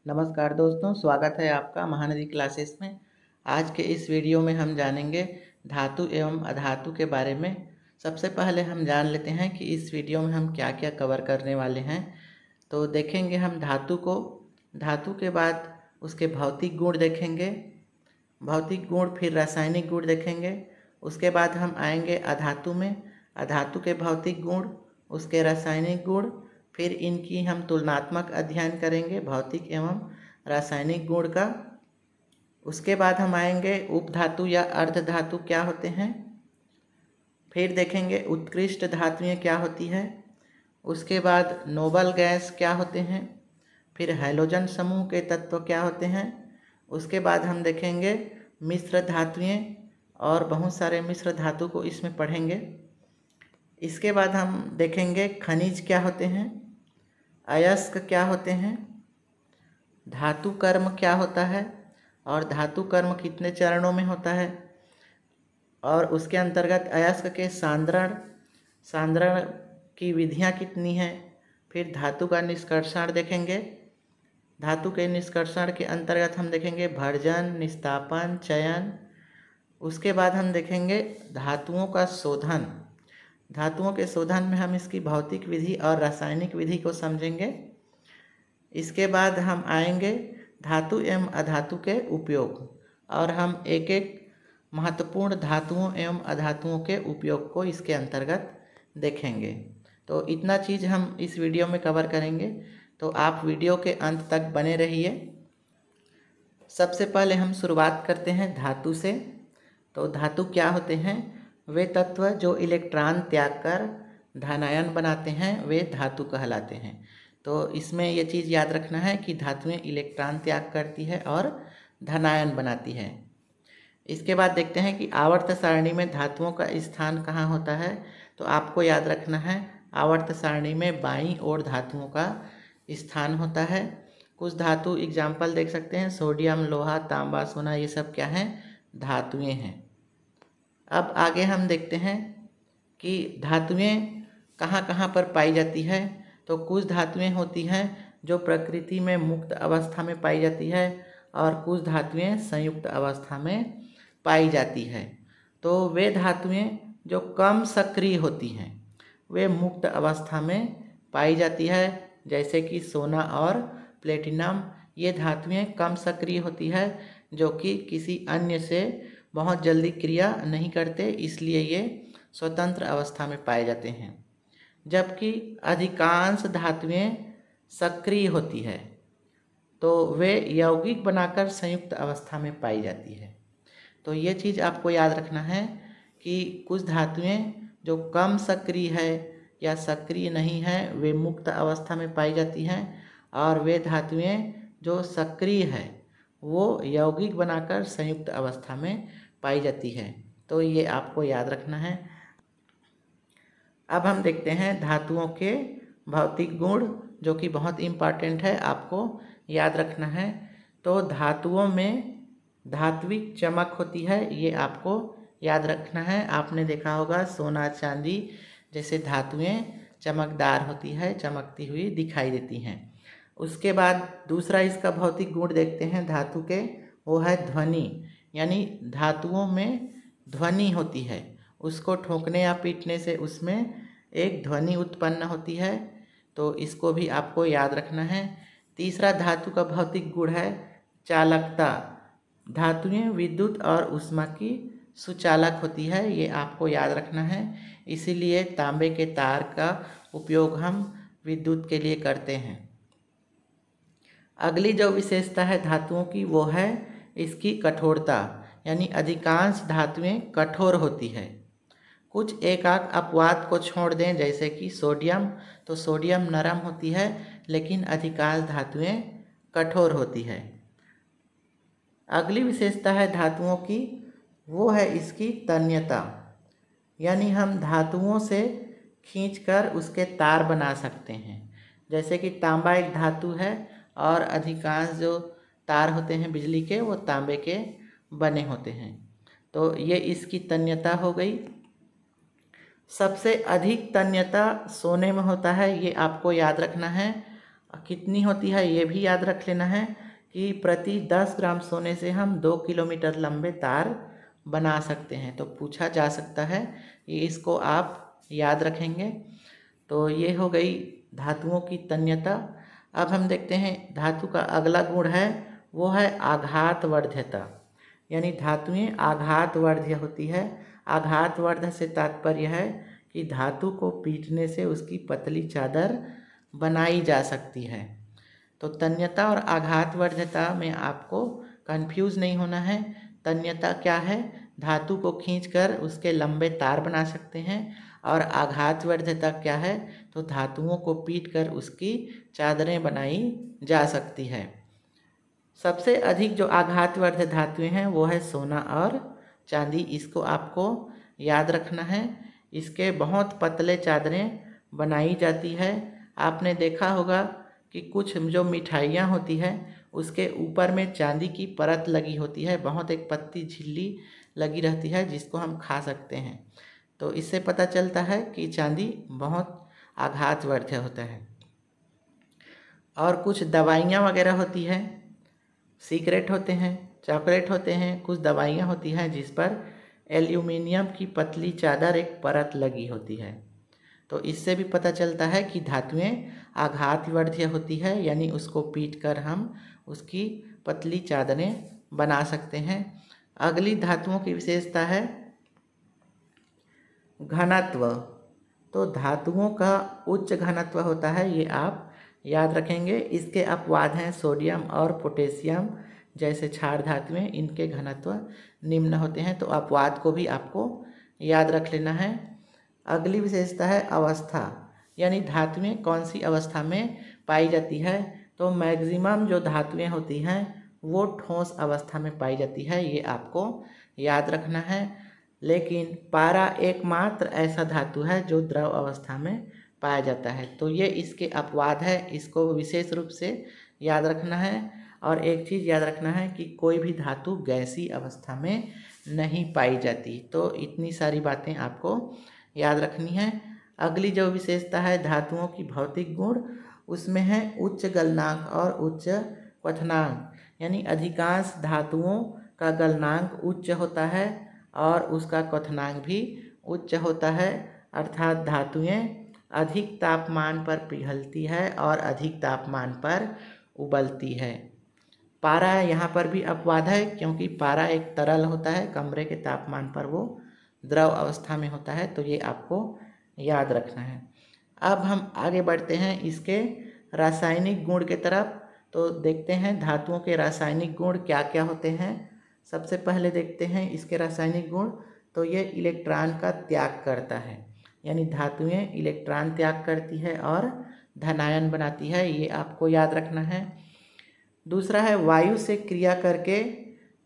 नमस्कार दोस्तों, स्वागत है आपका महानदी क्लासेस में। आज के इस वीडियो में हम जानेंगे धातु एवं अधातु के बारे में। सबसे पहले हम जान लेते हैं कि इस वीडियो में हम क्या क्या कवर करने वाले हैं। तो देखेंगे हम धातु को, धातु के बाद उसके भौतिक गुण देखेंगे, भौतिक गुण फिर रासायनिक गुण देखेंगे। उसके बाद हम आएंगे अधातु में, अधातु के भौतिक गुण, उसके रासायनिक गुण, फिर इनकी हम तुलनात्मक अध्ययन करेंगे भौतिक एवं रासायनिक गुण का। उसके बाद हम आएंगे उपधातु या अर्धधातु क्या होते हैं, फिर देखेंगे उत्कृष्ट धातुएं क्या होती है, उसके बाद नोबल गैस क्या होते हैं, फिर हैलोजन समूह के तत्व क्या होते हैं। उसके बाद हम देखेंगे मिश्र धातुएं और बहुत सारे मिश्र धातु को इसमें पढ़ेंगे। इसके बाद हम देखेंगे खनिज क्या होते हैं, अयस्क क्या होते हैं, धातु कर्म क्या होता है और धातु कर्म कितने चरणों में होता है, और उसके अंतर्गत अयस्क के सांद्रण की विधियां कितनी हैं। फिर धातु का निष्कर्षण देखेंगे, धातु के निष्कर्षण के अंतर्गत हम देखेंगे भर्जन, निस्तापन, चयन। उसके बाद हम देखेंगे धातुओं का शोधन, धातुओं के शोधन में हम इसकी भौतिक विधि और रासायनिक विधि को समझेंगे। इसके बाद हम आएंगे धातु एवं अधातु के उपयोग, और हम एक एक महत्वपूर्ण धातुओं एवं अधातुओं के उपयोग को इसके अंतर्गत देखेंगे। तो इतना चीज़ हम इस वीडियो में कवर करेंगे, तो आप वीडियो के अंत तक बने रहिए। सबसे पहले हम शुरुआत करते हैं धातु से। तो धातु क्या होते हैं, वे तत्व जो इलेक्ट्रॉन त्याग कर धनायन बनाते हैं वे धातु कहलाते हैं। तो इसमें ये चीज़ याद रखना है कि धातुएं इलेक्ट्रॉन त्याग करती है और धनायन बनाती है। इसके बाद देखते हैं कि आवर्त सारणी में धातुओं का स्थान कहाँ होता है। तो आपको याद रखना है आवर्त सारणी में बाईं ओर धातुओं का स्थान होता है। कुछ धातु एग्जाम्पल देख सकते हैं, सोडियम, लोहा, तांबा, सोना, ये सब क्या हैं, धातुएं हैं। अब आगे हम देखते हैं कि धातुएं कहाँ कहाँ पर पाई जाती है। तो कुछ धातुएं होती हैं जो प्रकृति में मुक्त अवस्था में पाई जाती है और कुछ धातुएं संयुक्त अवस्था में पाई जाती है। तो वे धातुएं जो कम सक्रिय होती हैं वे मुक्त अवस्था में पाई जाती है, जैसे कि सोना और प्लेटिनम। ये धातुएं कम सक्रिय होती है जो कि किसी अन्य से बहुत जल्दी क्रिया नहीं करते, इसलिए ये स्वतंत्र अवस्था में पाए जाते हैं। जबकि अधिकांश धातुएं सक्रिय होती है तो वे यौगिक बनाकर संयुक्त अवस्था में पाई जाती है। तो ये चीज़ आपको याद रखना है कि कुछ धातुएं जो कम सक्रिय है या सक्रिय नहीं है वे मुक्त अवस्था में पाई जाती हैं, और वे धातुएं जो सक्रिय है वो यौगिक बनाकर संयुक्त अवस्था में पाई जाती है। तो ये आपको याद रखना है। अब हम देखते हैं धातुओं के भौतिक गुण, जो कि बहुत इम्पॉर्टेंट है, आपको याद रखना है। तो धातुओं में धात्विक चमक होती है, ये आपको याद रखना है। आपने देखा होगा सोना, चांदी जैसे धातुएं चमकदार होती है, चमकती हुई दिखाई देती हैं। उसके बाद दूसरा इसका भौतिक गुण देखते हैं धातु के, वो है ध्वनि। यानी धातुओं में ध्वनि होती है, उसको ठोकने या पीटने से उसमें एक ध्वनि उत्पन्न होती है। तो इसको भी आपको याद रखना है। तीसरा धातु का भौतिक गुण है चालकता। धातुएं विद्युत और ऊष्मा की सुचालक होती है, ये आपको याद रखना है। इसीलिए तांबे के तार का उपयोग हम विद्युत के लिए करते हैं। अगली जो विशेषता है धातुओं की वो है इसकी कठोरता, यानी अधिकांश धातुएं कठोर होती है। कुछ एकाक अपवाद को छोड़ दें, जैसे कि सोडियम, तो सोडियम नरम होती है लेकिन अधिकांश धातुएं कठोर होती है। अगली विशेषता है धातुओं की, वो है इसकी तन्यता, यानी हम धातुओं से खींचकर उसके तार बना सकते हैं। जैसे कि तांबा एक धातु है और अधिकांश जो तार होते हैं बिजली के वो तांबे के बने होते हैं। तो ये इसकी तन्यता हो गई। सबसे अधिक तन्यता सोने में होता है, ये आपको याद रखना है। कितनी होती है ये भी याद रख लेना है कि प्रति 10 ग्राम सोने से हम 2 किलोमीटर लंबे तार बना सकते हैं। तो पूछा जा सकता है, ये इसको आप याद रखेंगे। तो ये हो गई धातुओं की तन्यता। अब हम देखते हैं धातु का अगला गुण है, वो है आघातवर्ध्यता। यानी धातुएं आघातवर्ध्य होती है। आघातवर्ध्य से तात्पर्य है कि धातु को पीटने से उसकी पतली चादर बनाई जा सकती है। तो तन्यता और आघातवर्ध्यता में आपको कंफ्यूज नहीं होना है। तन्यता क्या है? धातु को खींचकर उसके लंबे तार बना सकते हैं। और आघातवर्ध्यता क्या है? तो धातुओं को पीटकर उसकी चादरें बनाई जा सकती है। सबसे अधिक जो आघातवर्ध्य धातुएं हैं वो है सोना और चांदी। इसको आपको याद रखना है। इसके बहुत पतले चादरें बनाई जाती है। आपने देखा होगा कि कुछ जो मिठाइयाँ होती है उसके ऊपर में चांदी की परत लगी होती है, बहुत एक पतली झिल्ली लगी रहती है जिसको हम खा सकते हैं। तो इससे पता चलता है कि चांदी बहुत आघातवर्ध्य होता है। और कुछ दवाइयाँ वगैरह होती है, सिगरेट होते हैं, चॉकलेट होते हैं, कुछ दवाइयाँ होती हैं जिस पर एल्यूमिनियम की पतली चादर एक परत लगी होती है। तो इससे भी पता चलता है कि धातुएं आघातवर्ध्य होती है, यानी उसको पीटकर हम उसकी पतली चादरें बना सकते हैं। अगली धातुओं की विशेषता है घनत्व। तो धातुओं का उच्च घनत्व होता है, ये आप याद रखेंगे। इसके अपवाद हैं सोडियम और पोटेशियम जैसे क्षार धातुएं, इनके घनत्व निम्न होते हैं। तो अपवाद को भी आपको याद रख लेना है। अगली विशेषता है अवस्था, यानी धातुएं कौन सी अवस्था में पाई जाती है। तो मैक्सिमम जो धातुएं होती हैं वो ठोस अवस्था में पाई जाती है, ये आपको याद रखना है। लेकिन पारा एकमात्र ऐसा धातु है जो द्रव अवस्था में पाया जाता है। तो ये इसके अपवाद है, इसको विशेष रूप से याद रखना है। और एक चीज़ याद रखना है कि कोई भी धातु गैसीय अवस्था में नहीं पाई जाती। तो इतनी सारी बातें आपको याद रखनी है। अगली जो विशेषता है धातुओं की भौतिक गुण, उसमें है उच्च गलनांक और उच्च क्वथनांक। यानी अधिकांश धातुओं का गलनांक उच्च होता है और उसका क्वथनांक भी उच्च होता है। अर्थात धातुएं अधिक तापमान पर पिघलती है और अधिक तापमान पर उबलती है। पारा यहाँ पर भी अपवाद है, क्योंकि पारा एक तरल होता है, कमरे के तापमान पर वो द्रव अवस्था में होता है। तो ये आपको याद रखना है। अब हम आगे बढ़ते हैं इसके रासायनिक गुण के तरफ। तो देखते हैं धातुओं के रासायनिक गुण क्या क्या होते हैं। सबसे पहले देखते हैं इसके रासायनिक गुण। तो ये इलेक्ट्रॉन का त्याग करता है, यानी धातुएं इलेक्ट्रॉन त्याग करती है और धनायन बनाती है, ये आपको याद रखना है। दूसरा है वायु से क्रिया करके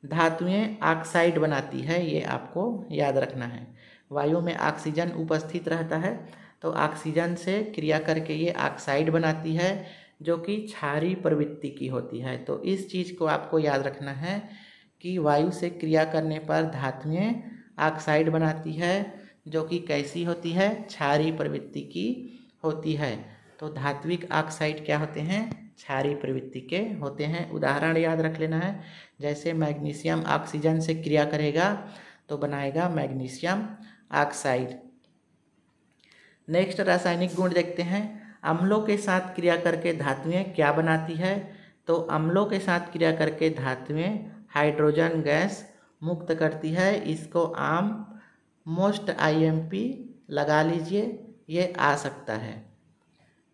धातुएं ऑक्साइड बनाती है, ये आपको याद रखना है। वायु में ऑक्सीजन उपस्थित रहता है, तो ऑक्सीजन से क्रिया करके ये ऑक्साइड बनाती है जो कि क्षारीय प्रवृत्ति की होती है। तो इस चीज़ को आपको याद रखना है कि वायु से क्रिया करने पर धातुएं ऑक्साइड बनाती है जो कि कैसी होती है? क्षारीय प्रवृत्ति की होती है। तो धात्विक ऑक्साइड क्या होते हैं? क्षारीय प्रवृत्ति के होते हैं। उदाहरण याद रख लेना है, जैसे मैग्नीशियम ऑक्सीजन से क्रिया करेगा तो बनाएगा मैग्नीशियम ऑक्साइड। नेक्स्ट रासायनिक गुण देखते हैं। अम्लों के साथ क्रिया करके धातुएं क्या बनाती है? तो अम्लों के साथ क्रिया करके धातुएं हाइड्रोजन गैस मुक्त करती है। इसको आम मोस्ट IMP लगा लीजिए, ये आ सकता है।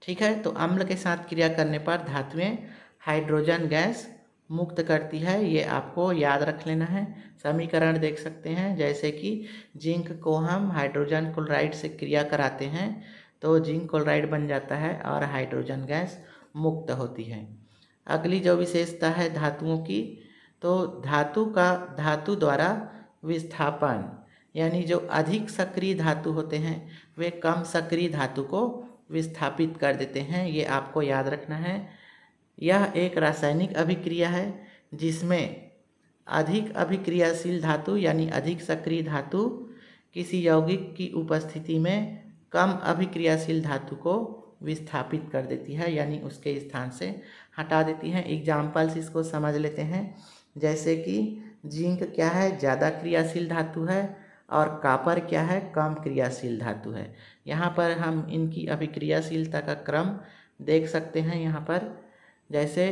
ठीक है, तो अम्ल के साथ क्रिया करने पर धातुएं हाइड्रोजन गैस मुक्त करती है, ये आपको याद रख लेना है। समीकरण देख सकते हैं, जैसे कि जिंक को हम हाइड्रोजन क्लोराइड से क्रिया कराते हैं तो जिंक क्लोराइड बन जाता है और हाइड्रोजन गैस मुक्त होती है। अगली जो विशेषता है धातुओं की, तो धातु द्वारा विस्थापन, यानी जो अधिक सक्रिय धातु होते हैं वे कम सक्रिय धातु को विस्थापित कर देते हैं, ये आपको याद रखना है। यह एक रासायनिक अभिक्रिया है जिसमें अधिक अभिक्रियाशील धातु यानी अधिक सक्रिय धातु किसी यौगिक की उपस्थिति में कम अभिक्रियाशील धातु को विस्थापित कर देती है, यानी उसके स्थान से हटा देती है। एग्जाम्पल्स इसको समझ लेते हैं। जैसे कि जिंक क्या है, ज़्यादा क्रियाशील धातु है, और कॉपर क्या है, कम क्रियाशील धातु है। यहाँ पर हम इनकी अभिक्रियाशीलता का क्रम देख सकते हैं। यहाँ पर जैसे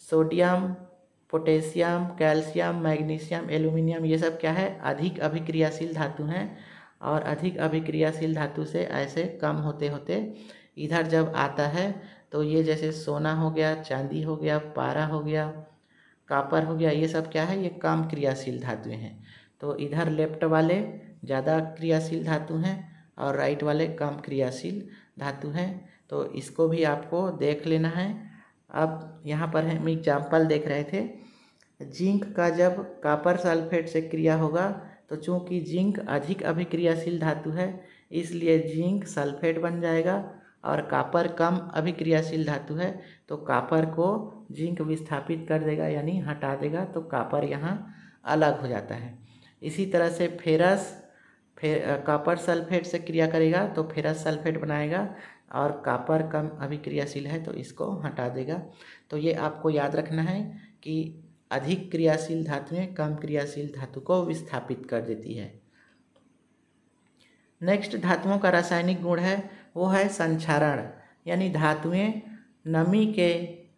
sodium, potassium, calcium, magnesium, aluminium, ये सब क्या है, अधिक अभिक्रियाशील धातु हैं। और अधिक अभिक्रियाशील धातु से ऐसे कम होते होते इधर जब आता है तो ये जैसे सोना हो गया, चांदी हो गया, पारा हो गया, कॉपर हो गया, ये सब क्या है, ये कम क्रियाशील धातुएं हैं। तो इधर लेफ्ट वाले ज़्यादा क्रियाशील धातु हैं और राइट वाले कम क्रियाशील धातु हैं। तो इसको भी आपको देख लेना है। अब यहाँ पर हम एग्जाम्पल देख रहे थे, जिंक का जब कॉपर सल्फेट से क्रिया होगा तो चूँकि जिंक अधिक अभिक्रियाशील धातु है इसलिए जिंक सल्फेट बन जाएगा, और कॉपर कम अभिक्रियाशील धातु है तो कॉपर को जिंक विस्थापित कर देगा, यानी हटा देगा, तो कॉपर यहाँ अलग हो जाता है। इसी तरह से फेरस कॉपर सल्फेट से क्रिया करेगा तो फेरस सल्फेट बनाएगा, और कॉपर कम अभिक्रियाशील है तो इसको हटा देगा। तो ये आपको याद रखना है कि अधिक क्रियाशील धातुएं कम क्रियाशील धातु को विस्थापित कर देती है। नेक्स्ट धातुओं का रासायनिक गुण है वो है संक्षारण, यानी धातुएं नमी के,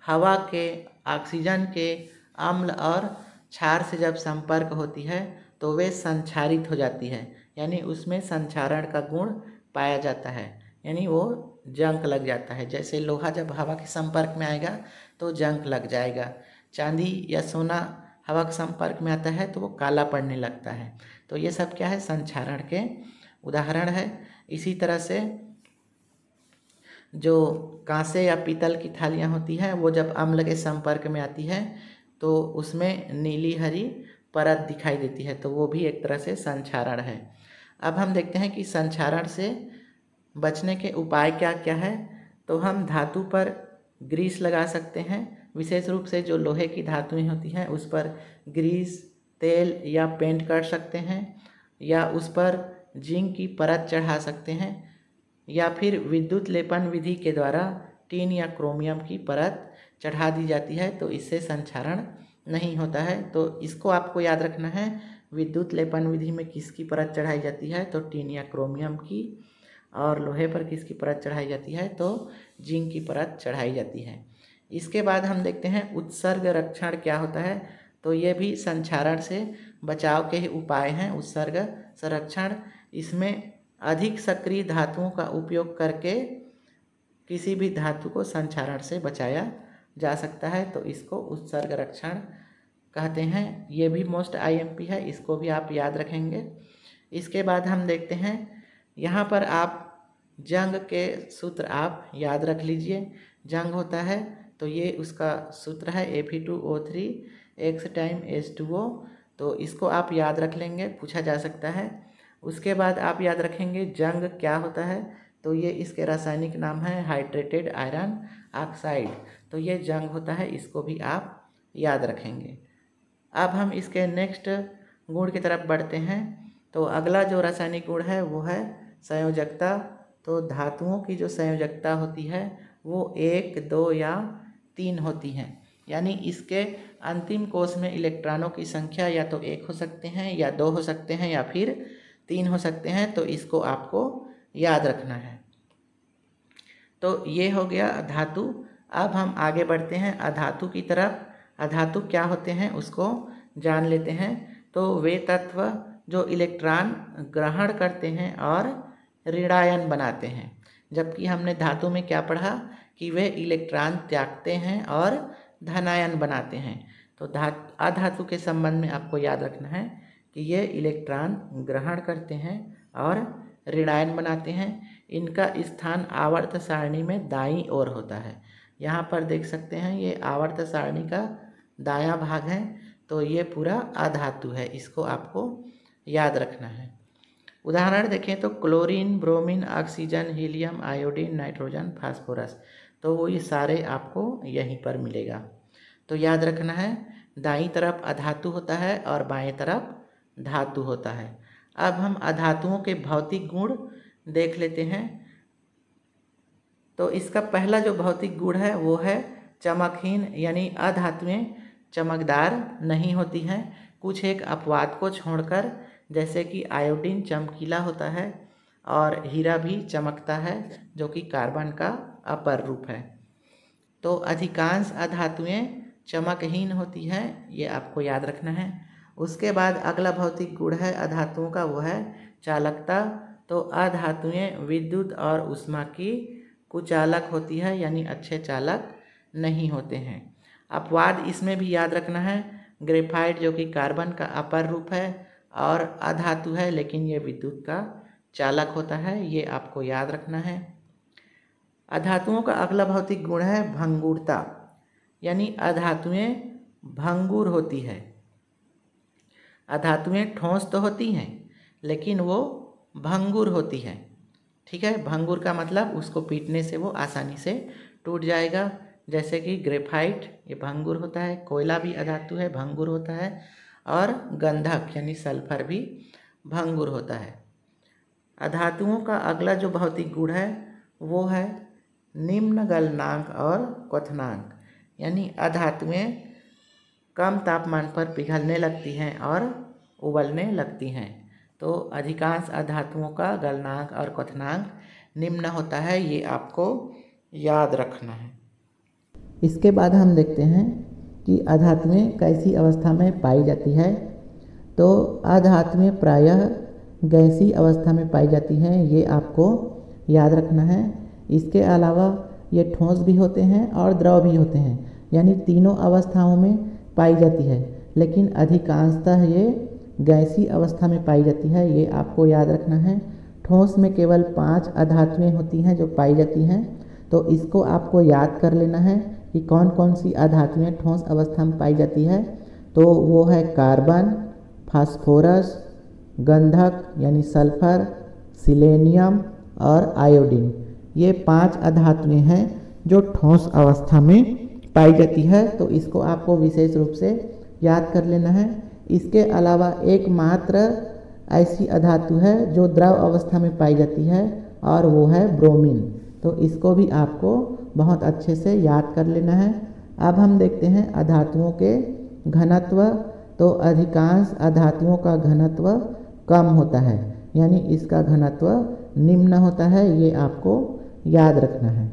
हवा के, ऑक्सीजन के, अम्ल और क्षार से जब संपर्क होती है तो वे संक्षारित हो जाती है, यानी उसमें संक्षारण का गुण पाया जाता है, यानी वो जंग लग जाता है। जैसे लोहा जब हवा के संपर्क में आएगा तो जंग लग जाएगा, चांदी या सोना हवा के संपर्क में आता है तो वो काला पड़ने लगता है। तो ये सब क्या है, संक्षारण के उदाहरण है। इसी तरह से जो कांसे या पीतल की थालियाँ होती हैं वो जब अम्ल के संपर्क में आती है तो उसमें नीली हरी परत दिखाई देती है, तो वो भी एक तरह से संक्षारण है। अब हम देखते हैं कि संक्षारण से बचने के उपाय क्या क्या है। तो हम धातु पर ग्रीस लगा सकते हैं, विशेष रूप से जो लोहे की धातुएं होती हैं उस पर ग्रीस, तेल या पेंट कर सकते हैं, या उस पर जिंक की परत चढ़ा सकते हैं, या फिर विद्युत लेपन विधि के द्वारा टीन या क्रोमियम की परत चढ़ा दी जाती है, तो इससे संक्षारण नहीं होता है। तो इसको आपको याद रखना है, विद्युत लेपन विधि में किसकी परत चढ़ाई जाती है, तो टीन या क्रोमियम की, और लोहे पर किसकी परत चढ़ाई जाती है, तो जिंक की परत चढ़ाई जाती है। इसके बाद हम देखते हैं उत्सर्ग रक्षण क्या होता है। तो ये भी संक्षारण से बचाव के ही उपाय हैं। उत्सर्ग संरक्षण, इसमें अधिक सक्रिय धातुओं का उपयोग करके किसी भी धातु को संक्षारण से बचाया जा सकता है, तो इसको उत्सर्ग रक्षण कहते हैं। ये भी मोस्ट आईएमपी है, इसको भी आप याद रखेंगे। इसके बाद हम देखते हैं, यहाँ पर आप जंग के सूत्र आप याद रख लीजिए। जंग होता है तो ये उसका सूत्र है Fe2O3 X टाइम H2O, तो इसको आप याद रख लेंगे, पूछा जा सकता है। उसके बाद आप याद रखेंगे जंग क्या होता है, तो ये इसके रासायनिक नाम है हाइड्रेटेड आयरन ऑक्साइड, तो ये जंग होता है, इसको भी आप याद रखेंगे। अब हम इसके नेक्स्ट गुण की तरफ बढ़ते हैं। तो अगला जो रासायनिक गुण है वो है संयोजकता। तो धातुओं की जो संयोजकता होती है वो 1, 2 या 3 होती हैं, यानी इसके अंतिम कोष में इलेक्ट्रॉनों की संख्या या तो 1 हो सकते हैं, या 2 हो सकते हैं, या फिर 3 हो सकते हैं, तो इसको आपको याद रखना है। तो ये हो गया धातु। अब हम आगे बढ़ते हैं अधातु की तरफ। अधातु क्या होते हैं उसको जान लेते हैं। तो वे तत्व जो इलेक्ट्रॉन ग्रहण करते हैं और ऋणायन बनाते हैं, जबकि हमने धातु में क्या पढ़ा कि वे इलेक्ट्रॉन त्यागते हैं और धनायन बनाते हैं। तो अधातु के संबंध में आपको याद रखना है कि ये इलेक्ट्रॉन ग्रहण करते हैं और ऋणायन बनाते हैं। इनका स्थान आवर्त सारणी में दाईं ओर होता है। यहाँ पर देख सकते हैं ये आवर्त सारणी का दायां भाग है, तो ये पूरा अधातु है, इसको आपको याद रखना है। उदाहरण देखें तो chlorine, bromine, oxygen, helium, iodine, nitrogen, phosphorus, तो वो ये सारे आपको यहीं पर मिलेगा। तो याद रखना है, दाईं तरफ अधातु होता है और बाएं तरफ धातु होता है। अब हम अधातुओं के भौतिक गुण देख लेते हैं। तो इसका पहला जो भौतिक गुण है वो है चमकहीन, यानी अधातुएं चमकदार नहीं होती हैं कुछ एक अपवाद को छोड़कर, जैसे कि आयोडीन चमकीला होता है और हीरा भी चमकता है जो कि कार्बन का अपर रूप है। तो अधिकांश अधातुएं चमकहीन होती हैं, ये आपको याद रखना है। उसके बाद अगला भौतिक गुण है अधातुओं का, वो है चालकता। तो अधातुएं विद्युत और ऊष्मा की कुचालक होती है, यानी अच्छे चालक नहीं होते हैं। अपवाद इसमें भी याद रखना है, ग्रेफाइट जो कि कार्बन का अपर रूप है और अधातु है लेकिन ये विद्युत का चालक होता है, ये आपको याद रखना है। अधातुओं का अगला भौतिक गुण है भंगुरता, यानी अधातुएं भंगुर होती है। अधातुएं ठोस तो होती हैं लेकिन वो भंगुर होती है। ठीक है, भंगुर का मतलब उसको पीटने से वो आसानी से टूट जाएगा, जैसे कि ग्रेफाइट ये भंगुर होता है, कोयला भी अधातु है भंगुर होता है, और गंधक यानी सल्फर भी भंगुर होता है। अधातुओं का अगला जो भौतिक गुण है वो है निम्न गलनांक और क्वथनांक, यानी अधातुएं कम तापमान पर पिघलने लगती हैं और उबलने लगती हैं। तो अधिकांश अधातुओं का गलनांक और क्वथनांक निम्न होता है, ये आपको याद रखना है। इसके बाद हम देखते हैं कि अधातुएं कैसी अवस्था में पाई जाती है। तो अधातुएं प्रायः गैसीय अवस्था में पाई जाती हैं, ये आपको याद रखना है। इसके अलावा ये ठोस भी होते हैं और द्रव भी होते हैं, यानी तीनों अवस्थाओं में पाई जाती है, लेकिन अधिकांशतः ये गैसीय अवस्था में पाई जाती है, ये आपको याद रखना है। ठोस में केवल 5 अधातुएं होती हैं जो पाई जाती हैं, तो इसको आपको याद कर लेना है कि कौन कौन सी अधातुएं ठोस अवस्था में पाई जाती है। तो वो है कार्बन, फास्फोरस, गंधक यानी सल्फर, सिलेनियम और आयोडीन। ये 5 अधातुएं हैं जो ठोस अवस्था में पाई जाती है, तो इसको आपको विशेष रूप से याद कर लेना है। इसके अलावा एकमात्र ऐसी अधातु है जो द्रव अवस्था में पाई जाती है और वो है ब्रोमीन, तो इसको भी आपको बहुत अच्छे से याद कर लेना है। अब हम देखते हैं अधातुओं के घनत्व। तो अधिकांश अधातुओं का घनत्व कम होता है, यानी इसका घनत्व निम्न होता है, ये आपको याद रखना है।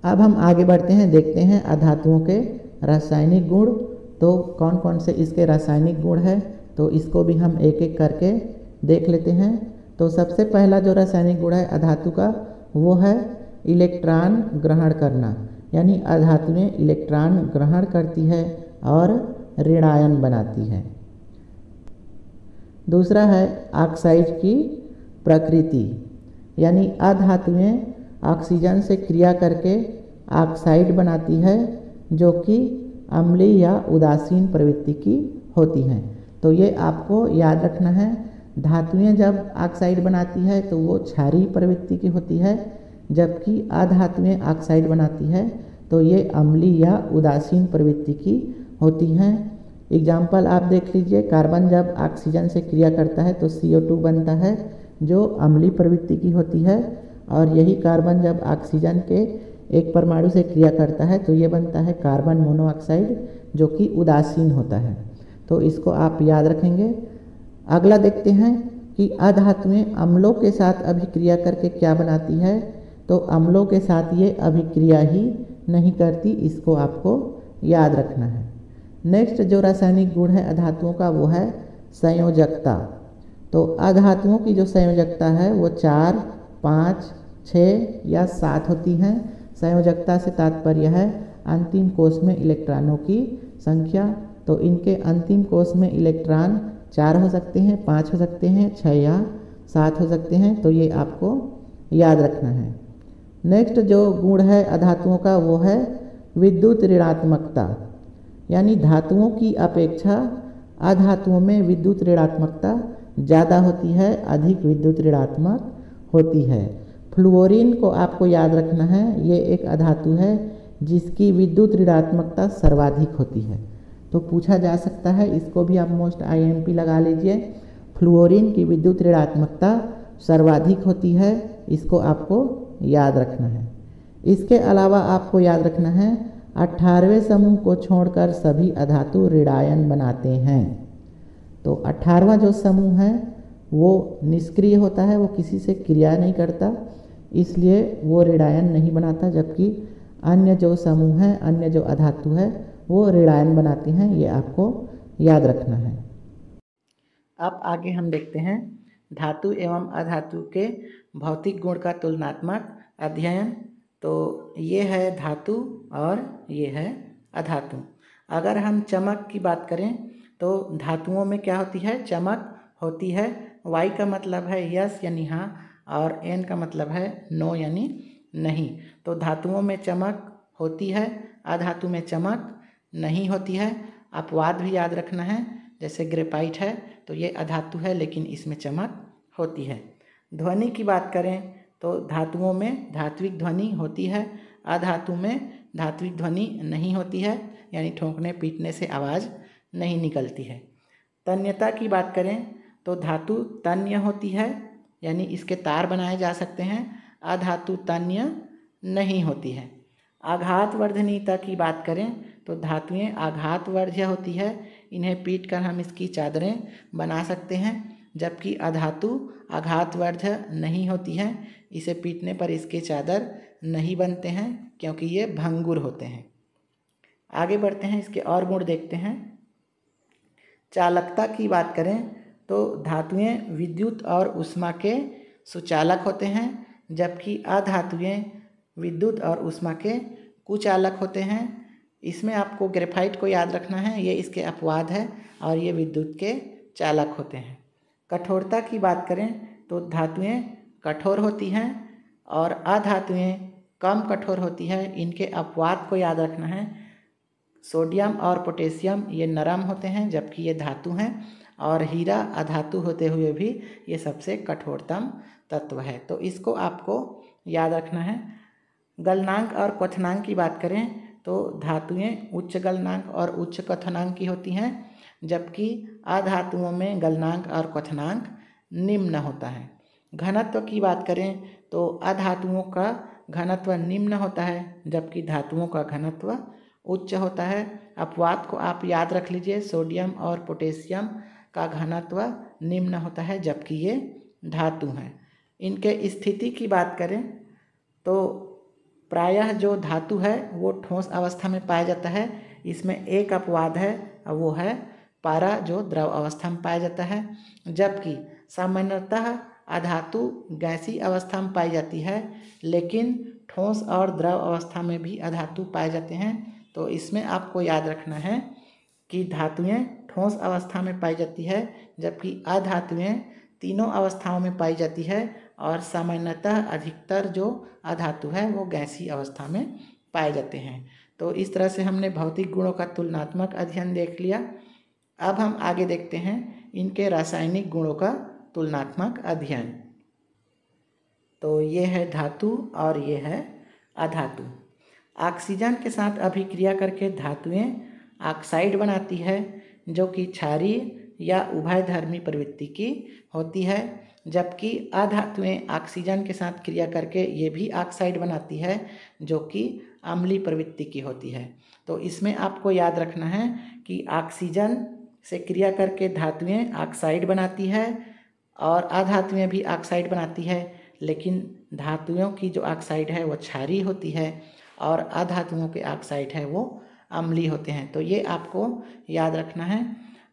अब हम आगे बढ़ते हैं, देखते हैं अधातुओं के रासायनिक गुण। तो कौन कौन से इसके रासायनिक गुण है, तो इसको भी हम एक एक करके देख लेते हैं। तो सबसे पहला जो रासायनिक गुण है अधातु का वो है इलेक्ट्रॉन ग्रहण करना, यानी अधातुएं इलेक्ट्रॉन ग्रहण करती है और ऋणायन बनाती है। दूसरा है ऑक्साइड की प्रकृति, यानी अधातुएं ऑक्सीजन से क्रिया करके ऑक्साइड बनाती है जो कि अम्लीय या उदासीन प्रवृत्ति की होती हैं। तो ये आपको याद रखना है। धातुएं जब ऑक्साइड बनाती है तो वो क्षारीय प्रवृत्ति की होती है, जबकि अधातुएं ऑक्साइड बनाती है तो ये अम्लीय या उदासीन प्रवृत्ति की होती हैं। एग्जाम्पल आप देख लीजिए, कार्बन जब ऑक्सीजन से क्रिया करता है तो CO2 बनता है जो अम्लीय प्रवृत्ति की होती है, और यही कार्बन जब ऑक्सीजन के एक परमाणु से क्रिया करता है तो ये बनता है कार्बन मोनोऑक्साइड जो कि उदासीन होता है। तो इसको आप याद रखेंगे। अगला देखते हैं कि अधातुएं अम्लों के साथ अभिक्रिया करके क्या बनाती है। तो अम्लों के साथ ये अभिक्रिया ही नहीं करती, इसको आपको याद रखना है। नेक्स्ट जो रासायनिक गुण है अधातुओं का वो है संयोजकता। तो अधातुओं की जो संयोजकता है वो 4, 5, 6 या 7 होती हैं। संयोजकता से तात्पर्य है अंतिम कोष में इलेक्ट्रॉनों की संख्या। तो इनके अंतिम कोष में इलेक्ट्रॉन 4 हो सकते हैं, 5 हो सकते हैं, 6 या 7 हो सकते हैं, तो ये आपको याद रखना है। नेक्स्ट जो गुण है अधातुओं का वो है विद्युत ऋणात्मकता, यानी धातुओं की अपेक्षा अधातुओं में विद्युत ऋणात्मकता ज़्यादा होती है, अधिक विद्युत ऋणात्मक होती है। फ्लुओरीन को आपको याद रखना है, ये एक अधातु है जिसकी विद्युत ऋणात्मकता सर्वाधिक होती है। तो पूछा जा सकता है, इसको भी आप मोस्ट IMP लगा लीजिए। फ्लुओरीन की विद्युत ऋणात्मकता सर्वाधिक होती है इसको आपको याद रखना है। इसके अलावा आपको याद रखना है 18वें समूह को छोड़कर सभी अधातु ऋणायन बनाते हैं। तो 18वां जो समूह है वो निष्क्रिय होता है, वो किसी से क्रिया नहीं करता, इसलिए वो ऋणायन नहीं बनाता, जबकि अन्य जो समूह है, अन्य जो अधातु है वो ऋणायन बनाते हैं। ये आपको याद रखना है। अब आगे हम देखते हैं धातु एवं अधातु के भौतिक गुण का तुलनात्मक अध्ययन। तो ये है धातु और ये है अधातु। अगर हम चमक की बात करें तो धातुओं में क्या होती है, चमक होती है। वाई का मतलब है यस यानी हाँ, और एन का मतलब है नो यानी नहीं। तो धातुओं में चमक होती है, अधातु में चमक नहीं होती है। अपवाद भी याद रखना है, जैसे ग्रेफाइट है तो ये अधातु है लेकिन इसमें चमक होती है। ध्वनि की बात करें तो धातुओं में धात्विक ध्वनि होती है, अधातु में धात्विक ध्वनि नहीं होती है, यानी ठोंकने पीटने से आवाज़ नहीं निकलती है। तन्यता की बात करें तो धातु तन्य होती है, यानी इसके तार बनाए जा सकते हैं, अधातु तन्य नहीं होती है। आघातवर्धनीयता की बात करें तो धातुएं आघातवर्ध्य होती है, इन्हें पीट कर हम इसकी चादरें बना सकते हैं, जबकि अधातु आघातवर्ध्य नहीं होती है, इसे पीटने पर इसके चादर नहीं बनते हैं क्योंकि ये भंगुर होते हैं। आगे बढ़ते हैं, इसके और गुण देखते हैं। चालकता की बात करें तो धातुएं विद्युत और ऊष्मा के सुचालक होते हैं, जबकि अधातुएं विद्युत और ऊष्मा के कुचालक होते हैं। इसमें आपको ग्रेफाइट को याद रखना है, ये इसके अपवाद है और ये विद्युत के चालक होते हैं। कठोरता की बात करें तो धातुएं कठोर होती हैं और अधातुएं कम कठोर होती है, इनके अपवाद को याद रखना है। सोडियम और पोटेशियम ये नरम होते हैं जबकि ये धातु हैं, और हीरा अधातु होते हुए भी ये सबसे कठोरतम तत्व है, तो इसको आपको याद रखना है। गलनांक और क्वथनांक की बात करें तो धातुएं उच्च गलनांक और उच्च क्वथनांक की होती हैं, जबकि अधातुओं में गलनांक और क्वथनांक निम्न होता है। घनत्व की बात करें तो अधातुओं का घनत्व निम्न होता है, जबकि धातुओं का घनत्व उच्च होता है। अपवाद को आप याद रख लीजिए, सोडियम और पोटेशियम का घनत्व निम्न होता है जबकि ये धातु हैं। इनके स्थिति की बात करें तो प्रायः जो धातु है वो ठोस अवस्था में पाया जाता है, इसमें एक अपवाद है और वो है पारा जो द्रव अवस्था में पाया जाता है, जबकि सामान्यतः अधातु गैसीय अवस्था में पाई जाती है, लेकिन ठोस और द्रव अवस्था में भी अधातु पाए जाते हैं। तो इसमें आपको याद रखना है कि धातुएं ठोस अवस्था में पाई जाती है, जबकि अधातुएं तीनों अवस्थाओं में पाई जाती है, और सामान्यतः अधिकतर जो अधातु है वो गैसीय अवस्था में पाए जाते हैं। तो इस तरह से हमने भौतिक गुणों का तुलनात्मक अध्ययन देख लिया। अब हम आगे देखते हैं इनके रासायनिक गुणों का तुलनात्मक अध्ययन। तो ये है धातु और ये है अधातु। ऑक्सीजन के साथ अभिक्रिया करके धातुएं ऑक्साइड बनाती है, जो कि क्षारीय या उभयधर्मी प्रवृत्ति की होती है, जबकि अधातुएं ऑक्सीजन के साथ क्रिया करके ये भी ऑक्साइड बनाती है, जो कि अम्लीय प्रवृत्ति की होती है। तो इसमें आपको याद रखना है कि ऑक्सीजन से क्रिया करके धातुएं ऑक्साइड बनाती है और अधातुएं भी ऑक्साइड बनाती है, लेकिन धातुओं की जो ऑक्साइड है वो क्षारीय होती है और अधातुओं के ऑक्साइड है वो अम्लीय होते हैं। तो ये आपको याद रखना है।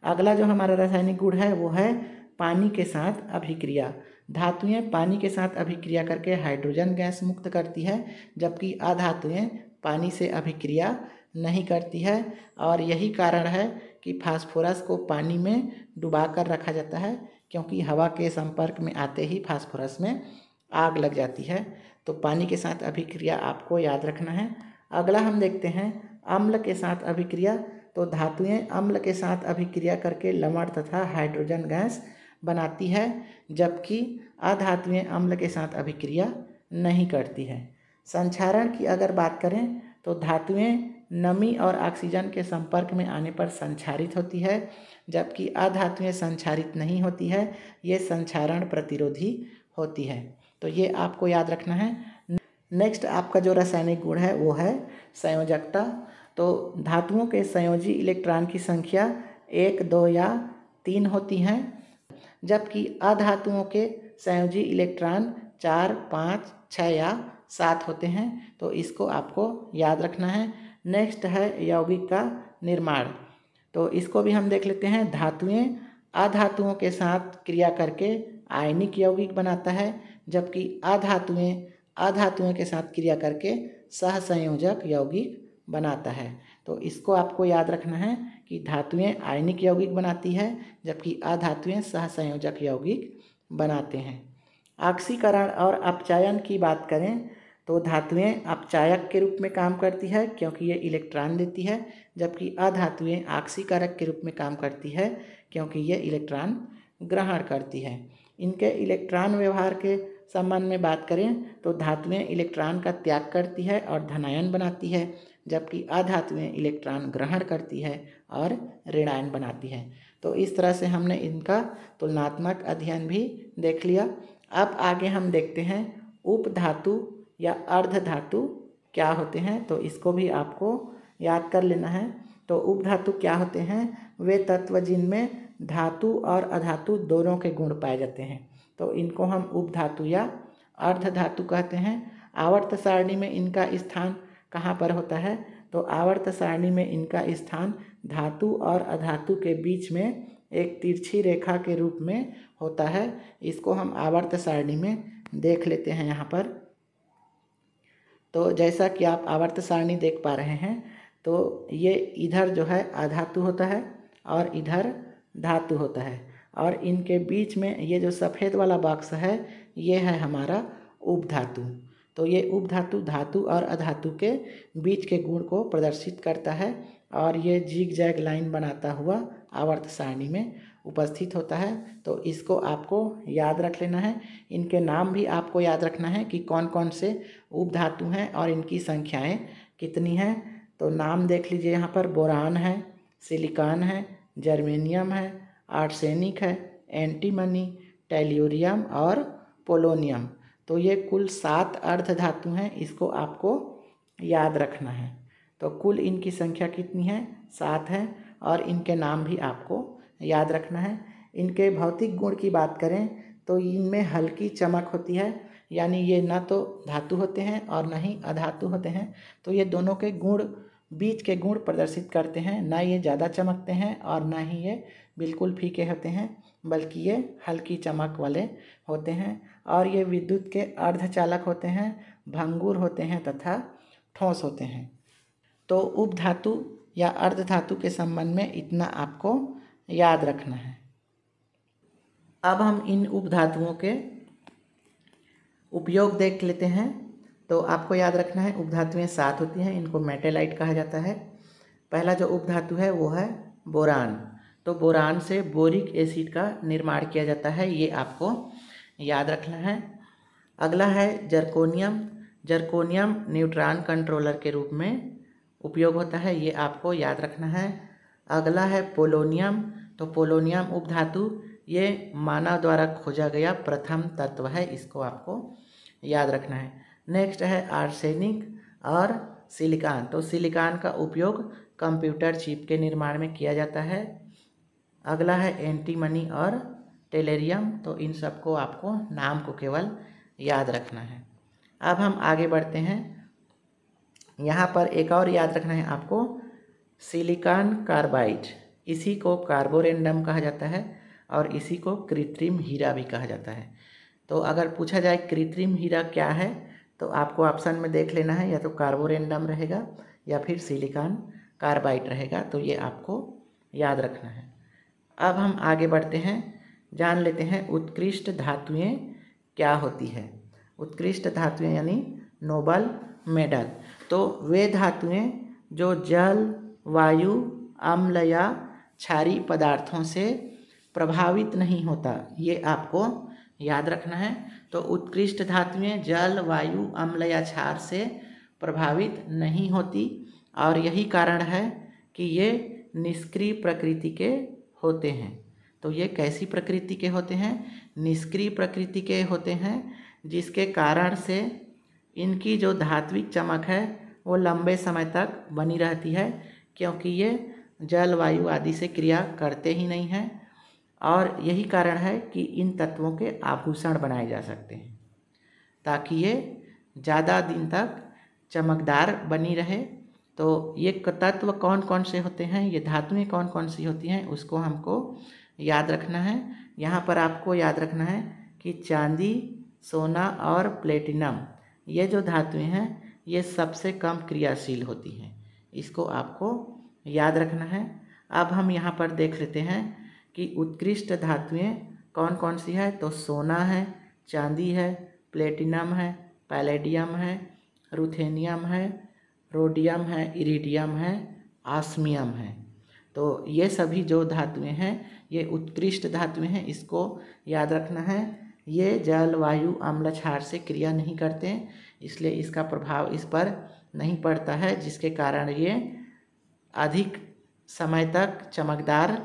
अगला जो हमारा रासायनिक गुण है वो है पानी के साथ अभिक्रिया। धातुएं पानी के साथ अभिक्रिया करके हाइड्रोजन गैस मुक्त करती है, जबकि अधातुएं पानी से अभिक्रिया नहीं करती है, और यही कारण है कि फास्फोरस को पानी में डुबा कर रखा जाता है, क्योंकि हवा के संपर्क में आते ही फास्फोरस में आग लग जाती है। तो पानी के साथ अभिक्रिया आपको याद रखना है। अगला हम देखते हैं अम्ल के साथ अभिक्रिया। तो धातुएं अम्ल के साथ अभिक्रिया करके लवण तथा हाइड्रोजन गैस बनाती है, जबकि अधातुएं अम्ल के साथ अभिक्रिया नहीं करती है। संक्षारण की अगर बात करें तो धातुएं नमी और ऑक्सीजन के संपर्क में आने पर संक्षारित होती है, जबकि अधातुएं संक्षारित नहीं होती है, ये संक्षारण प्रतिरोधी होती है। तो ये आपको याद रखना है। नेक्स्ट आपका जो रासायनिक गुण है वो है संयोजकता। तो धातुओं के संयोजी इलेक्ट्रॉन की संख्या 1, 2 या 3 होती हैं, जबकि अधातुओं के संयोजी इलेक्ट्रॉन 4, 5, 6 या 7 होते हैं। तो इसको आपको याद रखना है। नेक्स्ट है यौगिक का निर्माण। तो इसको भी हम देख लेते हैं। धातुएं अधातुओं के साथ क्रिया करके आयनिक यौगिक बनाता है, जबकि अधातुएं के साथ क्रिया करके सहसंयोजक यौगिक बनाता है। तो इसको आपको याद रखना है कि धातुएं आयनिक यौगिक बनाती है, जबकि अधातुएं सहसंयोजक यौगिक बनाते हैं। ऑक्सीकरण और अपचयन की बात करें तो धातुएं अपचायक के रूप में काम करती है क्योंकि ये इलेक्ट्रॉन देती है, जबकि अधातुएं ऑक्सीकारक के रूप में काम करती है क्योंकि ये इलेक्ट्रॉन ग्रहण करती है। इनके इलेक्ट्रॉन व्यवहार के संबंध में बात करें तो धातुएं इलेक्ट्रॉन का त्याग करती है और धनायन बनाती है, जबकि अधातुएं इलेक्ट्रॉन ग्रहण करती है और ऋणायन बनाती है। तो इस तरह से हमने इनका तुलनात्मक अध्ययन भी देख लिया। अब आगे हम देखते हैं उपधातु या अर्धधातु क्या होते हैं। तो इसको भी आपको याद कर लेना है। तो उपधातु क्या होते हैं? वे तत्व जिनमें धातु और अधातु दोनों के गुण पाए जाते हैं, तो इनको हम उपधातु या अर्धधातु कहते हैं। आवर्त सारणी में इनका स्थान कहाँ पर होता है? तो आवर्त सारणी में इनका स्थान धातु और अधातु के बीच में एक तिरछी रेखा के रूप में होता है। इसको हम आवर्त सारणी में देख लेते हैं यहाँ पर। तो जैसा कि आप आवर्त सारणी देख पा रहे हैं, तो ये इधर जो है अधातु होता है और इधर धातु होता है, और इनके बीच में ये जो सफ़ेद वाला बॉक्स है ये है हमारा उपधातु। तो ये उपधातु धातु और अधातु के बीच के गुण को प्रदर्शित करता है, और ये जिग जैग लाइन बनाता हुआ आवर्त सारणी में उपस्थित होता है। तो इसको आपको याद रख लेना है। इनके नाम भी आपको याद रखना है कि कौन कौन से उपधातु हैं और इनकी संख्याएं कितनी हैं। तो नाम देख लीजिए यहाँ पर। बोरान है, सिलिकॉन है, जर्मेनियम है, आर्सेनिक है, एंटीमनी, टेल्यूरियम और पोलोनियम। तो ये कुल 7 अर्धधातु हैं, इसको आपको याद रखना है। तो कुल इनकी संख्या कितनी है? 7 है, और इनके नाम भी आपको याद रखना है। इनके भौतिक गुण की बात करें तो इनमें हल्की चमक होती है, यानी ये ना तो धातु होते हैं और ना ही अधातु होते हैं। तो ये दोनों के गुण, बीच के गुण प्रदर्शित करते हैं। ना ये ज़्यादा चमकते हैं और ना ही ये बिल्कुल फीके होते हैं, बल्कि ये हल्की चमक वाले होते हैं। और ये विद्युत के अर्धचालक होते हैं, भंगुर होते हैं तथा ठोस होते हैं। तो उपधातु या अर्धधातु के संबंध में इतना आपको याद रखना है। अब हम इन उपधातुओं के उपयोग देख लेते हैं। तो आपको याद रखना है उपधातुएं 7 होती हैं, इनको मेटेलाइट कहा जाता है। पहला जो उपधातु है वो है बोरान। तो बोरान से बोरिक एसिड का निर्माण किया जाता है, ये आपको याद रखना है। अगला है जर्कोनियम। जर्कोनियम न्यूट्रॉन कंट्रोलर के रूप में उपयोग होता है, ये आपको याद रखना है। अगला है पोलोनियम। तो पोलोनियम उपधातु ये मानव द्वारा खोजा गया प्रथम तत्व है, इसको आपको याद रखना है। नेक्स्ट है आर्सेनिक और सिलिकॉन। तो सिलिकॉन का उपयोग कंप्यूटर चिप के निर्माण में किया जाता है। अगला है एंटीमनी और टेलेरियम। तो इन सबको आपको नाम को केवल याद रखना है। अब हम आगे बढ़ते हैं। यहाँ पर एक और याद रखना है आपको, सिलिकॉन कार्बाइड। इसी को कार्बोरेंडम कहा जाता है और इसी को कृत्रिम हीरा भी कहा जाता है। तो अगर पूछा जाए कृत्रिम हीरा क्या है, तो आपको ऑप्शन में देख लेना है, या तो कार्बोरेंडम रहेगा या फिर सिलिकॉन कार्बाइड रहेगा। तो ये आपको याद रखना है। अब हम आगे बढ़ते हैं, जान लेते हैं उत्कृष्ट धातुएं क्या होती है। उत्कृष्ट धातुएं यानी नोबल मेडल। तो वे धातुएं जो जल, वायु, अम्ल या क्षारीय पदार्थों से प्रभावित नहीं होता, ये आपको याद रखना है। तो उत्कृष्ट धातुएं जल, वायु, अम्ल या क्षार से प्रभावित नहीं होती, और यही कारण है कि ये निष्क्रिय प्रकृति के होते हैं। तो ये कैसी प्रकृति के होते हैं? निष्क्रिय प्रकृति के होते हैं, जिसके कारण से इनकी जो धात्विक चमक है वो लंबे समय तक बनी रहती है, क्योंकि ये जल वायु आदि से क्रिया करते ही नहीं हैं। और यही कारण है कि इन तत्वों के आभूषण बनाए जा सकते हैं ताकि ये ज़्यादा दिन तक चमकदार बनी रहे। तो ये तत्व कौन कौन से होते हैं, ये धातुएं कौन कौन सी होती हैं, उसको हमको याद रखना है। यहाँ पर आपको याद रखना है कि चांदी, सोना और प्लेटिनम ये जो धातुएं हैं ये सबसे कम क्रियाशील होती हैं, इसको आपको याद रखना है। अब हम यहाँ पर देख लेते हैं कि उत्कृष्ट धातुएं कौन कौन सी है। तो सोना है, चांदी है, प्लेटिनम है, पैलेडियम है, रुथेनियम है, रोडियम है, इरिडियम है, ऑस्मियम है। तो ये सभी जो धातुएं हैं ये उत्कृष्ट धातुएं हैं, इसको याद रखना है। ये जल वायु अम्ल क्षार से क्रिया नहीं करते, इसलिए इसका प्रभाव इस पर नहीं पड़ता है, जिसके कारण ये अधिक समय तक चमकदार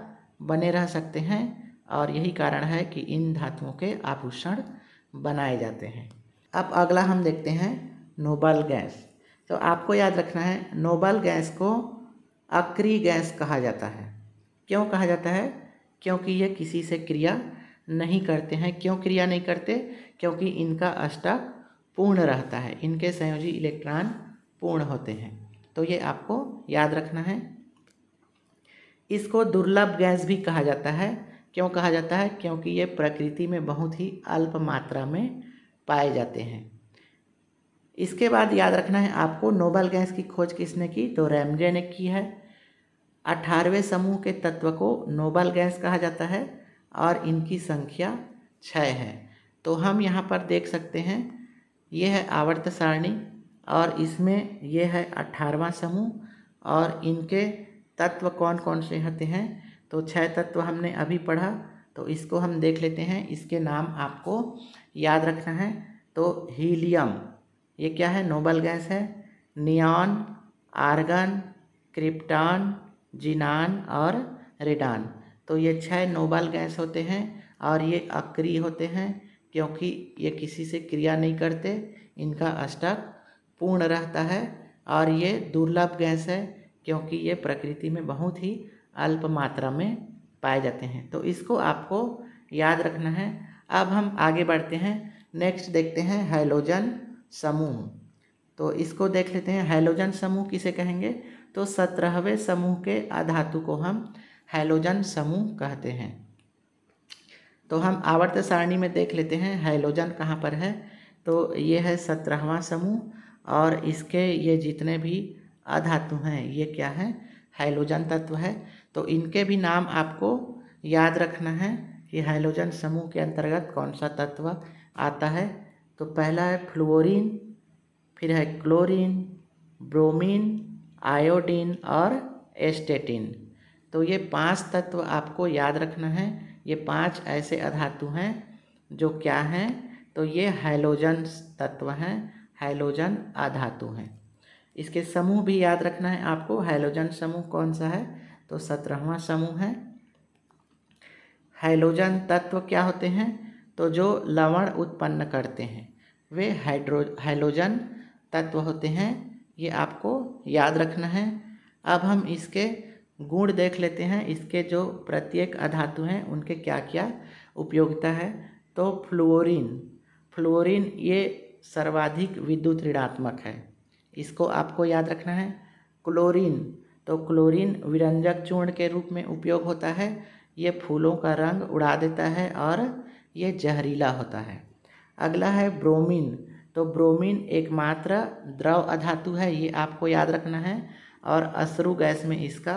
बने रह सकते हैं। और यही कारण है कि इन धातुओं के आभूषण बनाए जाते हैं। अब अगला हम देखते हैं नोबल गैस। तो आपको याद रखना है नोबल गैस को अक्रिय गैस कहा जाता है। क्यों कहा जाता है? क्योंकि ये किसी से क्रिया नहीं करते हैं। क्यों क्रिया नहीं करते? क्योंकि इनका अष्टक पूर्ण रहता है, इनके संयोजी इलेक्ट्रॉन पूर्ण होते हैं। तो ये आपको याद रखना है। इसको दुर्लभ गैस भी कहा जाता है। क्यों कहा जाता है? क्योंकि ये प्रकृति में बहुत ही अल्प मात्रा में पाए जाते हैं। इसके बाद याद रखना है आपको नोबल गैस की खोज किसने की? तो रैमजे ने की है। 18वें समूह के तत्व को नोबल गैस कहा जाता है और इनकी संख्या 6 है। तो हम यहाँ पर देख सकते हैं ये है आवर्त सारणी और इसमें ये है 18वां समूह और इनके तत्व कौन कौन से होते हैं। तो 6 तत्व हमने अभी पढ़ा, तो इसको हम देख लेते हैं। इसके नाम आपको याद रखना है। तो हीलियम ये क्या है? नोबल गैस है। नियॉन, आर्गन, क्रिप्टॉन, जिनान और रेडान, तो ये 6 नोबल गैस होते हैं और ये अक्रिय होते हैं क्योंकि ये किसी से क्रिया नहीं करते, इनका अष्टक पूर्ण रहता है। और ये दुर्लभ गैस है क्योंकि ये प्रकृति में बहुत ही अल्प मात्रा में पाए जाते हैं। तो इसको आपको याद रखना है। अब हम आगे बढ़ते हैं, नेक्स्ट देखते हैं हैलोजन समूह। तो इसको देख लेते हैं। हैलोजन समूह किसे कहेंगे? तो 17वें समूह के अधातु को हम हैलोजन समूह कहते हैं। तो हम आवर्त सारणी में देख लेते हैं हैलोजन कहाँ पर है। तो ये है 17वां समूह और इसके ये जितने भी अधातु हैं ये क्या है? हैलोजन तत्व है। तो इनके भी नाम आपको याद रखना है कि हैलोजन समूह के अंतर्गत कौन सा तत्व आता है। तो पहला है फ्लोरीन, फिर है क्लोरीन, ब्रोमीन, आयोडीन और एस्टेटिन। तो ये 5 तत्व आपको याद रखना है। ये 5 ऐसे अधातु हैं जो क्या हैं? तो ये हैलोजन तत्व हैं, हैलोजन अधातु हैं। इसके समूह भी याद रखना है आपको। हैलोजन समूह कौन सा है? तो 17वां समूह है। हैलोजन तत्व क्या होते हैं? तो जो लवण उत्पन्न करते हैं वे हैलोजन तत्व होते हैं। ये आपको याद रखना है। अब हम इसके गुण देख लेते हैं। इसके जो प्रत्येक अधातु हैं उनके क्या क्या उपयोगिता है। तो फ्लोरीन ये सर्वाधिक विद्युत ऋणात्मक है, इसको आपको याद रखना है। क्लोरीन विरंजक चूर्ण के रूप में उपयोग होता है। ये फूलों का रंग उड़ा देता है और ये जहरीला होता है। अगला है ब्रोमीन। तो ब्रोमीन एकमात्र द्रव अधातु है, ये आपको याद रखना है और अश्रु गैस में इसका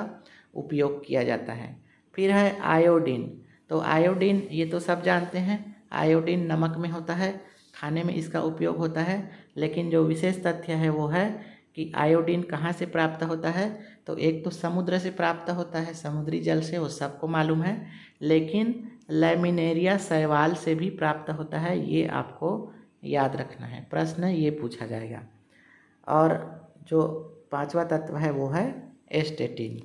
उपयोग किया जाता है। फिर है आयोडीन। तो आयोडीन ये तो सब जानते हैं, आयोडीन नमक में होता है, खाने में इसका उपयोग होता है। लेकिन जो विशेष तथ्य है वो है कि आयोडीन कहाँ से प्राप्त होता है। तो एक तो समुद्र से प्राप्त होता है, समुद्री जल से, वो सबको मालूम है। लेकिन लैमिनेरिया शैवाल से भी प्राप्त होता है, ये आपको याद रखना है, प्रश्न ये पूछा जाएगा। और जो 5वां तत्व है वो है एस्टेटिन।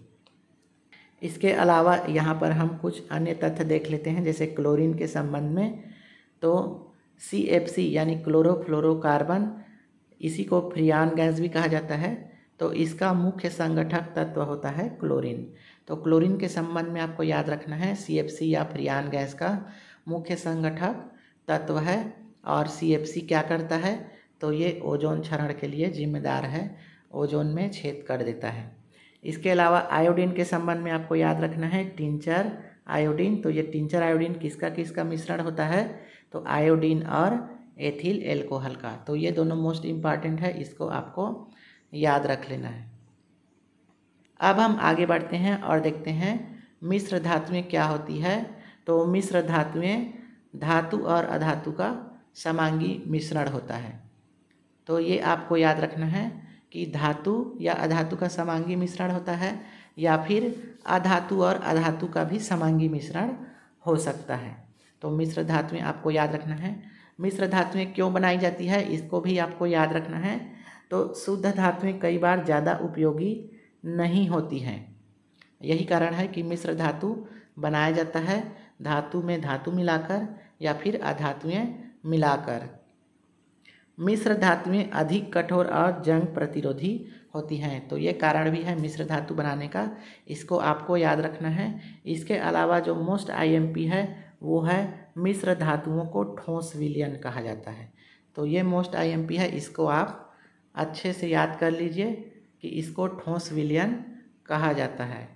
इसके अलावा यहाँ पर हम कुछ अन्य तथ्य देख लेते हैं, जैसे क्लोरीन के संबंध में। तो CFC यानी क्लोरोफ्लोरोकार्बन, इसी को फ्रियान गैस भी कहा जाता है। तो इसका मुख्य संगठक तत्व होता है क्लोरीन। तो क्लोरीन के संबंध में आपको याद रखना है CFC या फ्रियान गैस का मुख्य संगठक तत्व है। और CFC क्या करता है, तो ये ओजोन क्षरण के लिए जिम्मेदार है, ओजोन में छेद कर देता है। इसके अलावा आयोडीन के संबंध में आपको याद रखना है टिंचर आयोडीन। तो ये टिंचर आयोडीन किसका किसका मिश्रण होता है, तो आयोडीन और एथिल एल्कोहल का। तो ये दोनों मोस्ट इम्पॉर्टेंट है, इसको आपको याद रख लेना है। अब हम आगे बढ़ते हैं और देखते हैं मिश्र धातुएं क्या होती है। तो मिश्र धातुएं धातु और अधातु का समांगी मिश्रण होता है। तो ये आपको याद रखना है कि धातु या अधातु का समांगी मिश्रण होता है, या फिर अधातु और अधातु का भी समांगी मिश्रण हो सकता है। तो मिश्र धातुएं आपको याद रखना है। मिश्र धातुएं क्यों बनाई जाती है, इसको भी आपको याद रखना है। तो शुद्ध धातुएं कई बार ज़्यादा उपयोगी नहीं होती हैं, यही कारण है कि मिश्र धातु बनाया जाता है धातु में धातु मिलाकर या फिर अधातुएं मिलाकर। मिश्र धातुएं अधिक कठोर और जंग प्रतिरोधी होती हैं। तो ये कारण भी है मिश्र धातु बनाने का, इसको आपको याद रखना है। इसके अलावा जो मोस्ट IMP है वो है मिश्र धातुओं को ठोस विलयन कहा जाता है। तो ये मोस्ट IMP है, इसको आप अच्छे से याद कर लीजिए कि इसको ठोस विलयन कहा जाता है।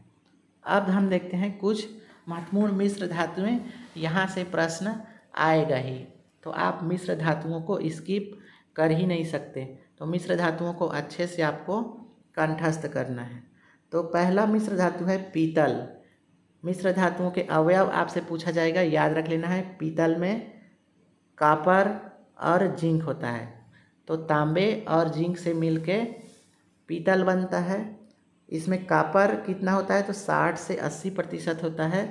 अब हम देखते हैं कुछ महत्वपूर्ण मिश्र धातुएं, यहाँ से प्रश्न आएगा ही, तो आप मिश्र धातुओं को स्किप कर ही नहीं सकते। तो मिश्र धातुओं को अच्छे से आपको कंठस्थ करना है। तो पहला मिश्र धातु है पीतल। मिश्र धातुओं के अवयव आपसे पूछा जाएगा, याद रख लेना है। पीतल में कॉपर और जिंक होता है। तो तांबे और जिंक से मिलके पीतल बनता है। इसमें कॉपर कितना होता है, तो 60 से 80% होता है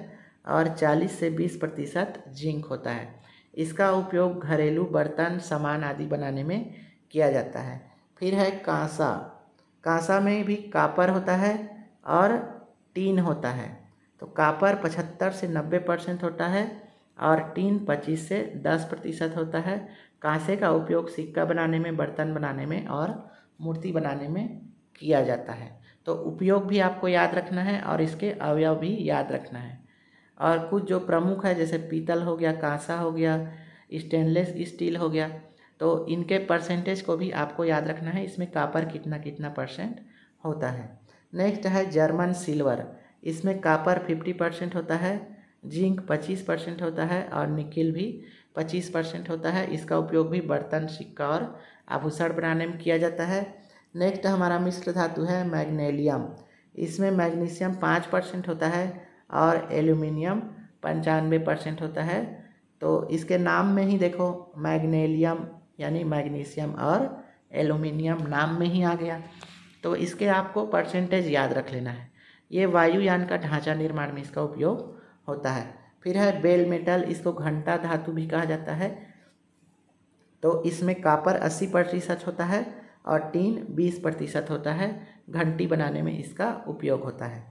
और 40 से 20% जिंक होता है। इसका उपयोग घरेलू बर्तन, सामान आदि बनाने में किया जाता है। फिर है कांसा। कांसा में भी कॉपर होता है और टीन होता है। तो कॉपर 75 से 90% होता है और टीन 25 से 10% होता है। कांसे का उपयोग सिक्का बनाने में, बर्तन बनाने में और मूर्ति बनाने में किया जाता है। तो उपयोग भी आपको याद रखना है और इसके अवयव भी याद रखना है। और कुछ जो प्रमुख है, जैसे पीतल हो गया, कांसा हो गया, स्टेनलेस स्टील हो गया, तो इनके परसेंटेज को भी आपको याद रखना है। इसमें कॉपर कितना कितना % होता है। नेक्स्ट है जर्मन सिल्वर। इसमें कॉपर 50% होता है, जिंक 25% होता है और निकिल भी 25% होता है। इसका उपयोग भी बर्तन, सिक्का और आभूषण बनाने में किया जाता है। नेक्स्ट हमारा मिश्र धातु है मैग्नीशियम। इसमें मैग्नीशियम 5% होता है और एल्यूमिनियम 95% होता है। तो इसके नाम में ही देखो मैग्नीशियम यानी मैग्नीशियम और एल्यूमिनियम नाम में ही आ गया। तो इसके आपको परसेंटेज याद रख लेना है। ये वायुयान का ढांचा निर्माण में इसका उपयोग होता है। फिर है बेल मेटल, इसको घंटा धातु भी कहा जाता है। तो इसमें कॉपर 80% होता है और टीन 20% होता है। घंटी बनाने में इसका उपयोग होता है।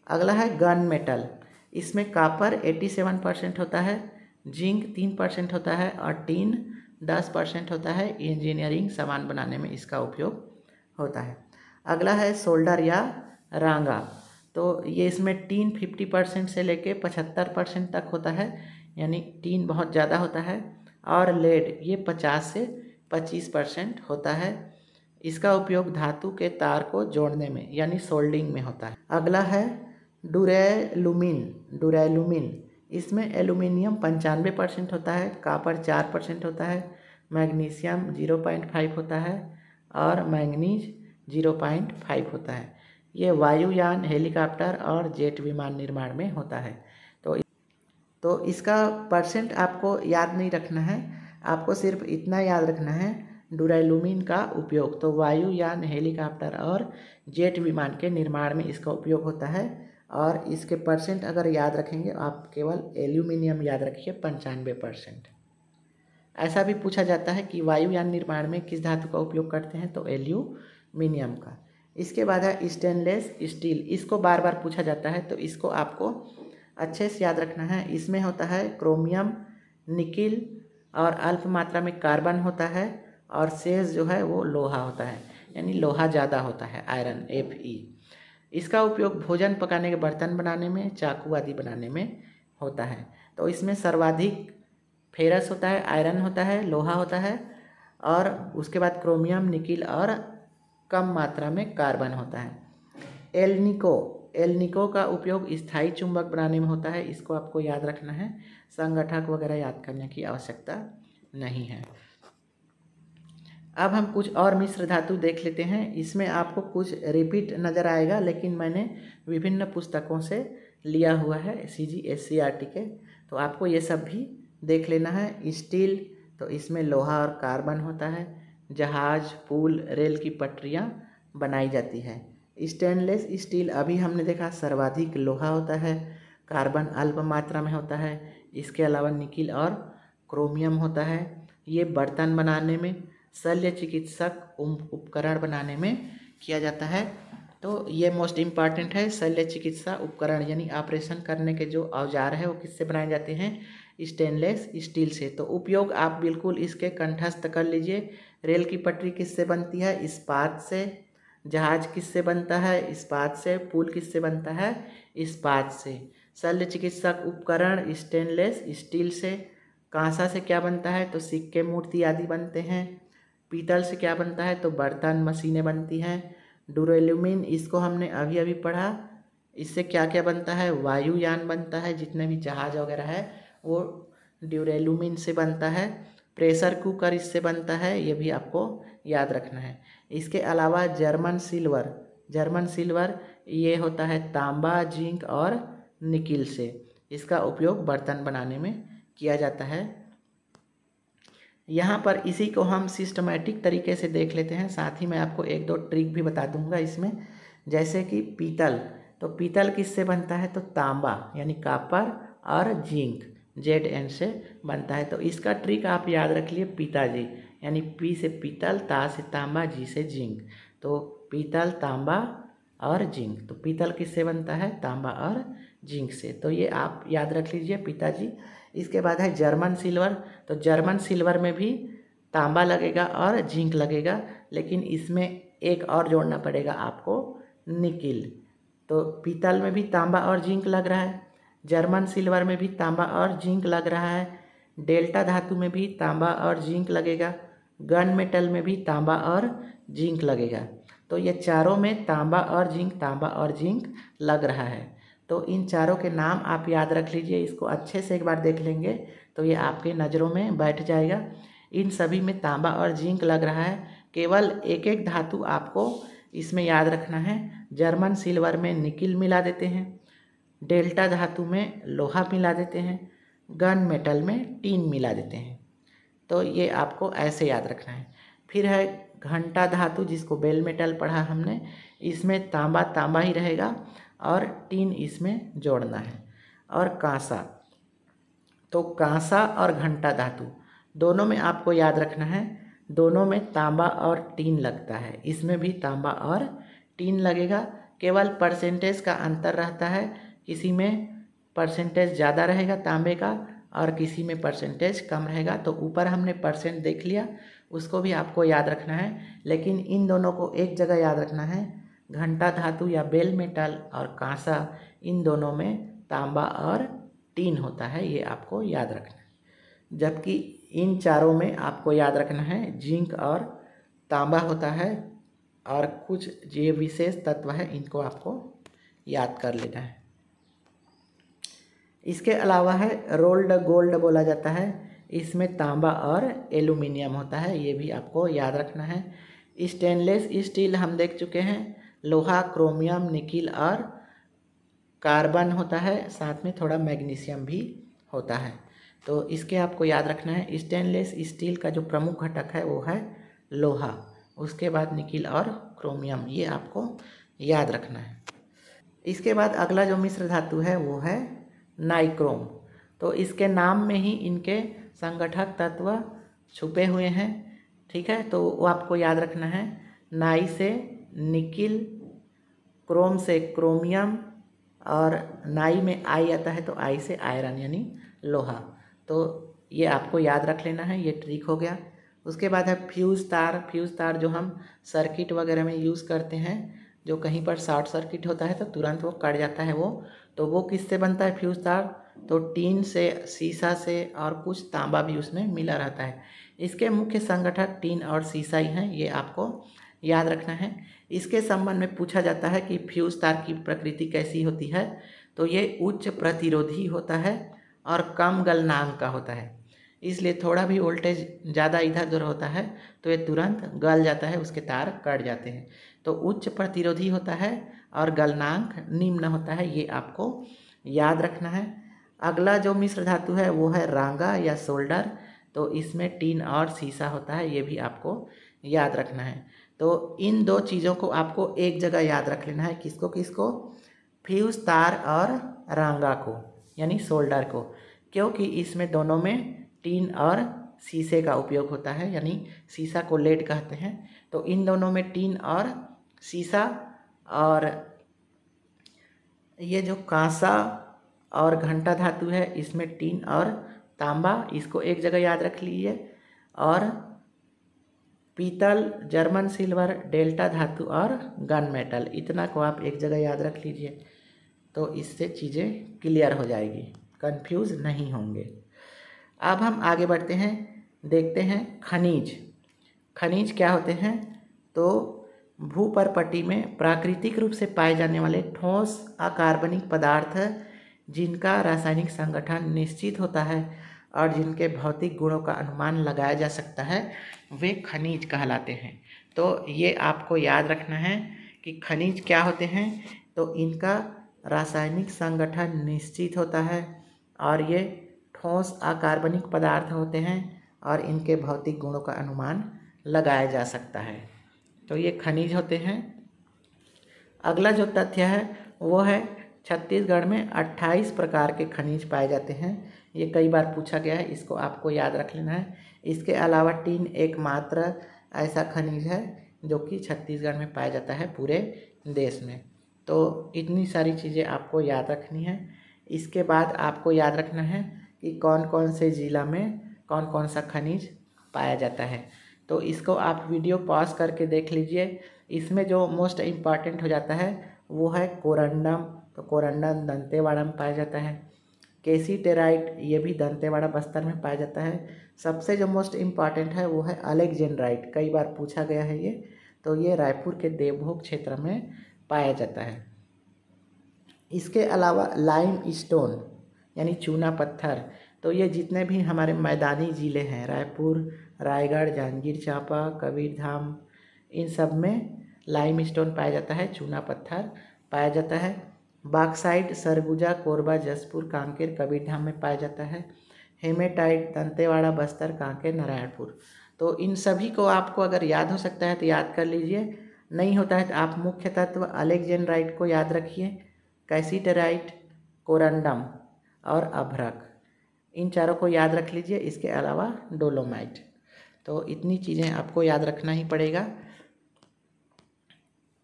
अगला है गन मेटल। इसमें कॉपर 87% होता है, जिंक 3% होता है और टीन 10% होता है। इंजीनियरिंग सामान बनाने में इसका उपयोग होता है। अगला है सोल्डर या रांगा। तो ये इसमें टीन 50% से लेके 75% तक होता है, यानी टीन बहुत ज़्यादा होता है। और लेड ये 50 से 25% होता है। इसका उपयोग धातु के तार को जोड़ने में यानी सोल्डिंग में होता है। अगला है डुरैलुमिन। इसमें एल्यूमिनियम 95% होता है, कॉपर 4% होता है, मैग्नीशियम 0.5 होता है और मैंगनीज 0.5 होता है। ये वायुयान, हेलीकॉप्टर और जेट विमान निर्माण में होता है। तो इसका परसेंट आपको याद नहीं रखना है, आपको सिर्फ इतना याद रखना है डुरैलुमिन का उपयोग। तो वायुयान, हेलीकॉप्टर और जेट विमान के निर्माण में इसका उपयोग होता है। और इसके परसेंट अगर याद रखेंगे आप केवल एल्यूमिनियम याद रखिए 95%। ऐसा भी पूछा जाता है कि वायुयान निर्माण में किस धातु का उपयोग करते हैं, तो एल्यूमिनियम का। इसके बाद है स्टेनलेस स्टील। इसको बार बार पूछा जाता है, तो इसको आपको अच्छे से याद रखना है। इसमें होता है क्रोमियम, निकिल, और अल्प मात्रा में कार्बन होता है और शेष जो है वो लोहा होता है, यानी लोहा ज़्यादा होता है, आयरन Fe। इसका उपयोग भोजन पकाने के बर्तन बनाने में, चाकू आदि बनाने में होता है। तो इसमें सर्वाधिक फेरस होता है, आयरन होता है, लोहा होता है और उसके बाद क्रोमियम, निकिल और कम मात्रा में कार्बन होता है। एल्निको का उपयोग स्थायी चुंबक बनाने में होता है। इसको आपको याद रखना है, संगठक वगैरह याद करने की आवश्यकता नहीं है। अब हम कुछ और मिश्र धातु देख लेते हैं। इसमें आपको कुछ रिपीट नज़र आएगा, लेकिन मैंने विभिन्न पुस्तकों से लिया हुआ है, CGSCRT के, तो आपको ये सब भी देख लेना है। स्टील, तो इसमें लोहा और कार्बन होता है। जहाज, पुल, रेल की पटरियाँ बनाई जाती है। स्टेनलेस स्टील अभी हमने देखा सर्वाधिक लोहा होता है, कार्बन अल्प मात्रा में होता है। इसके अलावा निकिल और क्रोमियम होता है। ये बर्तन बनाने में, शल्य चिकित्सक उपकरण बनाने में किया जाता है। तो ये मोस्ट इम्पॉर्टेंट है, शल्य चिकित्सा उपकरण यानी ऑपरेशन करने के जो औजार है वो किससे बनाए जाते हैं, स्टेनलेस स्टील से। तो उपयोग आप बिल्कुल इसके कंठस्थ कर लीजिए। रेल की पटरी किससे बनती है, इस्पात से। जहाज किससे बनता है, इस्पात से। पुल किससे बनता है, इस्पात से। शल्य चिकित्सक उपकरण स्टेनलेस स्टील से। कांसा से क्या बनता है, तो सिक्के, मूर्ति आदि बनते हैं। पीतल से क्या बनता है, तो बर्तन, मशीनें बनती हैं। ड्यूरेलुमिन, इसको हमने अभी अभी पढ़ा। इससे क्या क्या बनता है, वायुयान बनता है, जितने भी जहाज वगैरह है वो ड्यूरेलुमिन से बनता है। प्रेशर कुकर इससे बनता है, ये भी आपको याद रखना है। इसके अलावा जर्मन सिल्वर ये होता है तांबा, जिंक और निकिल से। इसका उपयोग बर्तन बनाने में किया जाता है। यहाँ पर इसी को हम सिस्टमैटिक तरीके से देख लेते हैं। साथ ही मैं आपको एक दो ट्रिक भी बता दूंगा इसमें। जैसे कि पीतल, तो पीतल किससे बनता है, तो तांबा यानी कॉपर और जिंक, Zn से बनता है। तो इसका ट्रिक आप याद रख लिए, पिताजी यानी पी से पीतल, ता से तांबा, जी से जिंक। तो पीतल, तांबा और जिंक। तो पीतल किससे बनता है, तांबा और जिंक से। तो ये आप याद रख लीजिए, पिताजी। इसके बाद है जर्मन सिल्वर, तो जर्मन सिल्वर में भी तांबा लगेगा और जिंक लगेगा, लेकिन इसमें एक और जोड़ना पड़ेगा आपको, निकिल। तो पीतल में भी तांबा और जिंक लग रहा है, जर्मन सिल्वर में भी तांबा और जिंक लग रहा है, डेल्टा धातु में भी तांबा और जिंक लगेगा, गन मेटल में भी तांबा और जिंक लगेगा। तो ये चारों में तांबा और जिंक लग रहा है। तो इन चारों के नाम आप याद रख लीजिए। इसको अच्छे से एक बार देख लेंगे तो ये आपके नज़रों में बैठ जाएगा। इन सभी में तांबा और जिंक लग रहा है। केवल एक एक धातु आपको इसमें याद रखना है। जर्मन सिल्वर में निकिल मिला देते हैं, डेल्टा धातु में लोहा मिला देते हैं, गन मेटल में टीन मिला देते हैं। तो ये आपको ऐसे याद रखना है। फिर है घंटा धातु, जिसको बेल मेटल पढ़ा हमने। इसमें तांबा ही रहेगा और टीन इसमें जोड़ना है। और कांसा, तो कांसा और घंटा धातु दोनों में आपको याद रखना है, दोनों में तांबा और टीन लगता है। इसमें भी तांबा और टीन लगेगा, केवल परसेंटेज का अंतर रहता है। किसी में परसेंटेज ज़्यादा रहेगा तांबे का और किसी में परसेंटेज कम रहेगा। तो ऊपर हमने परसेंट देख लिया, उसको भी आपको याद रखना है। लेकिन इन दोनों को एक जगह याद रखना है, घंटा धातु या बेल मेटल और कांसा, इन दोनों में तांबा और टीन होता है, ये आपको याद रखना है। जबकि इन चारों में आपको याद रखना है जिंक और तांबा होता है, और कुछ ये विशेष तत्व है इनको आपको याद कर लेना है। इसके अलावा है रोल्ड गोल्ड बोला जाता है, इसमें तांबा और एल्यूमिनियम होता है, ये भी आपको याद रखना है। स्टेनलेस स्टील हम देख चुके हैं, लोहा, क्रोमियम, निकिल और कार्बन होता है, साथ में थोड़ा मैग्नीशियम भी होता है। तो इसके आपको याद रखना है। स्टेनलेस स्टील का जो प्रमुख घटक है वो है लोहा, उसके बाद निकिल और क्रोमियम, ये आपको याद रखना है। इसके बाद अगला जो मिश्र धातु है वो है नाइक्रोम। तो इसके नाम में ही इनके संगठक तत्व छुपे हुए हैं, ठीक है। तो वो आपको याद रखना है। नाई से निकिल, क्रोम से क्रोमियम, और नाई में आई आता है तो आई से आयरन यानी लोहा। तो ये आपको याद रख लेना है, ये ट्रिक हो गया। उसके बाद है फ्यूज़ तार। फ्यूज़ तार जो हम सर्किट वगैरह में यूज़ करते हैं, जो कहीं पर शॉर्ट सर्किट होता है तो तुरंत वो कट जाता है वो, तो वो किससे बनता है फ्यूज़ तार? तो टीन से, शीशा से और कुछ तांबा भी उसमें मिला रहता है। इसके मुख्य संगठक टीन और शीशा ही हैं, ये आपको याद रखना है। इसके संबंध में पूछा जाता है कि फ्यूज़ तार की प्रकृति कैसी होती है, तो ये उच्च प्रतिरोधी होता है और कम गलनांक का होता है, इसलिए थोड़ा भी वोल्टेज ज़्यादा इधर उधर होता है तो ये तुरंत गल जाता है, उसके तार कट जाते हैं। तो उच्च प्रतिरोधी होता है और गलनांक निम्न होता है, ये आपको याद रखना है। अगला जो मिश्र धातु है वो है रांगा या सोल्डर, तो इसमें टीन और शीशा होता है, ये भी आपको याद रखना है। तो इन दो चीज़ों को आपको एक जगह याद रख लेना है, किसको किसको? फ्यूज़ तार और रांगा को, यानी सोल्डर को, क्योंकि इसमें दोनों में टीन और शीशे का उपयोग होता है, यानी शीशा को लेड कहते हैं। तो इन दोनों में टीन और शीशा, और ये जो कांसा और घंटा धातु है इसमें टीन और तांबा, इसको एक जगह याद रख लीजिए। और पीतल, जर्मन सिल्वर, डेल्टा धातु और गन मेटल, इतना को आप एक जगह याद रख लीजिए, तो इससे चीज़ें क्लियर हो जाएगी, कंफ्यूज नहीं होंगे। अब हम आगे बढ़ते हैं, देखते हैं खनिज। खनिज क्या होते हैं? तो भूपर्पटी में प्राकृतिक रूप से पाए जाने वाले ठोस अकार्बनिक पदार्थ जिनका रासायनिक संगठन निश्चित होता है और जिनके भौतिक गुणों का अनुमान लगाया जा सकता है, वे खनिज कहलाते हैं। तो ये आपको याद रखना है कि खनिज क्या होते हैं, तो इनका रासायनिक संगठन निश्चित होता है और ये ठोस अकार्बनिक पदार्थ होते हैं और इनके भौतिक गुणों का अनुमान लगाया जा सकता है, तो ये खनिज होते हैं। अगला जो तथ्य है वो है छत्तीसगढ़ में 28 प्रकार के खनिज पाए जाते हैं, ये कई बार पूछा गया है, इसको आपको याद रख लेना है। इसके अलावा टीन एकमात्र ऐसा खनिज है जो कि छत्तीसगढ़ में पाया जाता है पूरे देश में। तो इतनी सारी चीज़ें आपको याद रखनी है। इसके बाद आपको याद रखना है कि कौन कौन से ज़िला में कौन कौन सा खनिज पाया जाता है, तो इसको आप वीडियो पॉज करके देख लीजिए। इसमें जो मोस्ट इम्पॉर्टेंट हो जाता है वो है कोरंडम, तो कोरंडम दंतेवाड़ा में पाया जाता है। कैसीटेराइट, ये भी दंतेवाड़ा बस्तर में पाया जाता है। सबसे जो मोस्ट इम्पॉर्टेंट है वो है अलेक्जेंड्राइट, कई बार पूछा गया है ये, तो ये रायपुर के देवभोग क्षेत्र में पाया जाता है। इसके अलावा लाइम स्टोन यानी चूना पत्थर, तो ये जितने भी हमारे मैदानी ज़िले हैं, रायपुर, रायगढ़, जांजगीर चांपा, कबीरधाम, इन सब में लाइम स्टोन पाया जाता है, चूना पत्थर पाया जाता है। बॉक्साइट सरगुजा, कोरबा, जसपुर, कांकेर, कबीरधाम में पाया जाता है। हेमेटाइट दंतेवाड़ा, बस्तर, कांकेर, नारायणपुर। तो इन सभी को आपको अगर याद हो सकता है तो याद कर लीजिए, नहीं होता है तो आप मुख्य तत्व अलेक्जेंड्राइट को याद रखिए, कैसीटेराइट, कोरंडम और अभ्रक, इन चारों को याद रख लीजिए। इसके अलावा डोलोमाइट, तो इतनी चीज़ें आपको याद रखना ही पड़ेगा।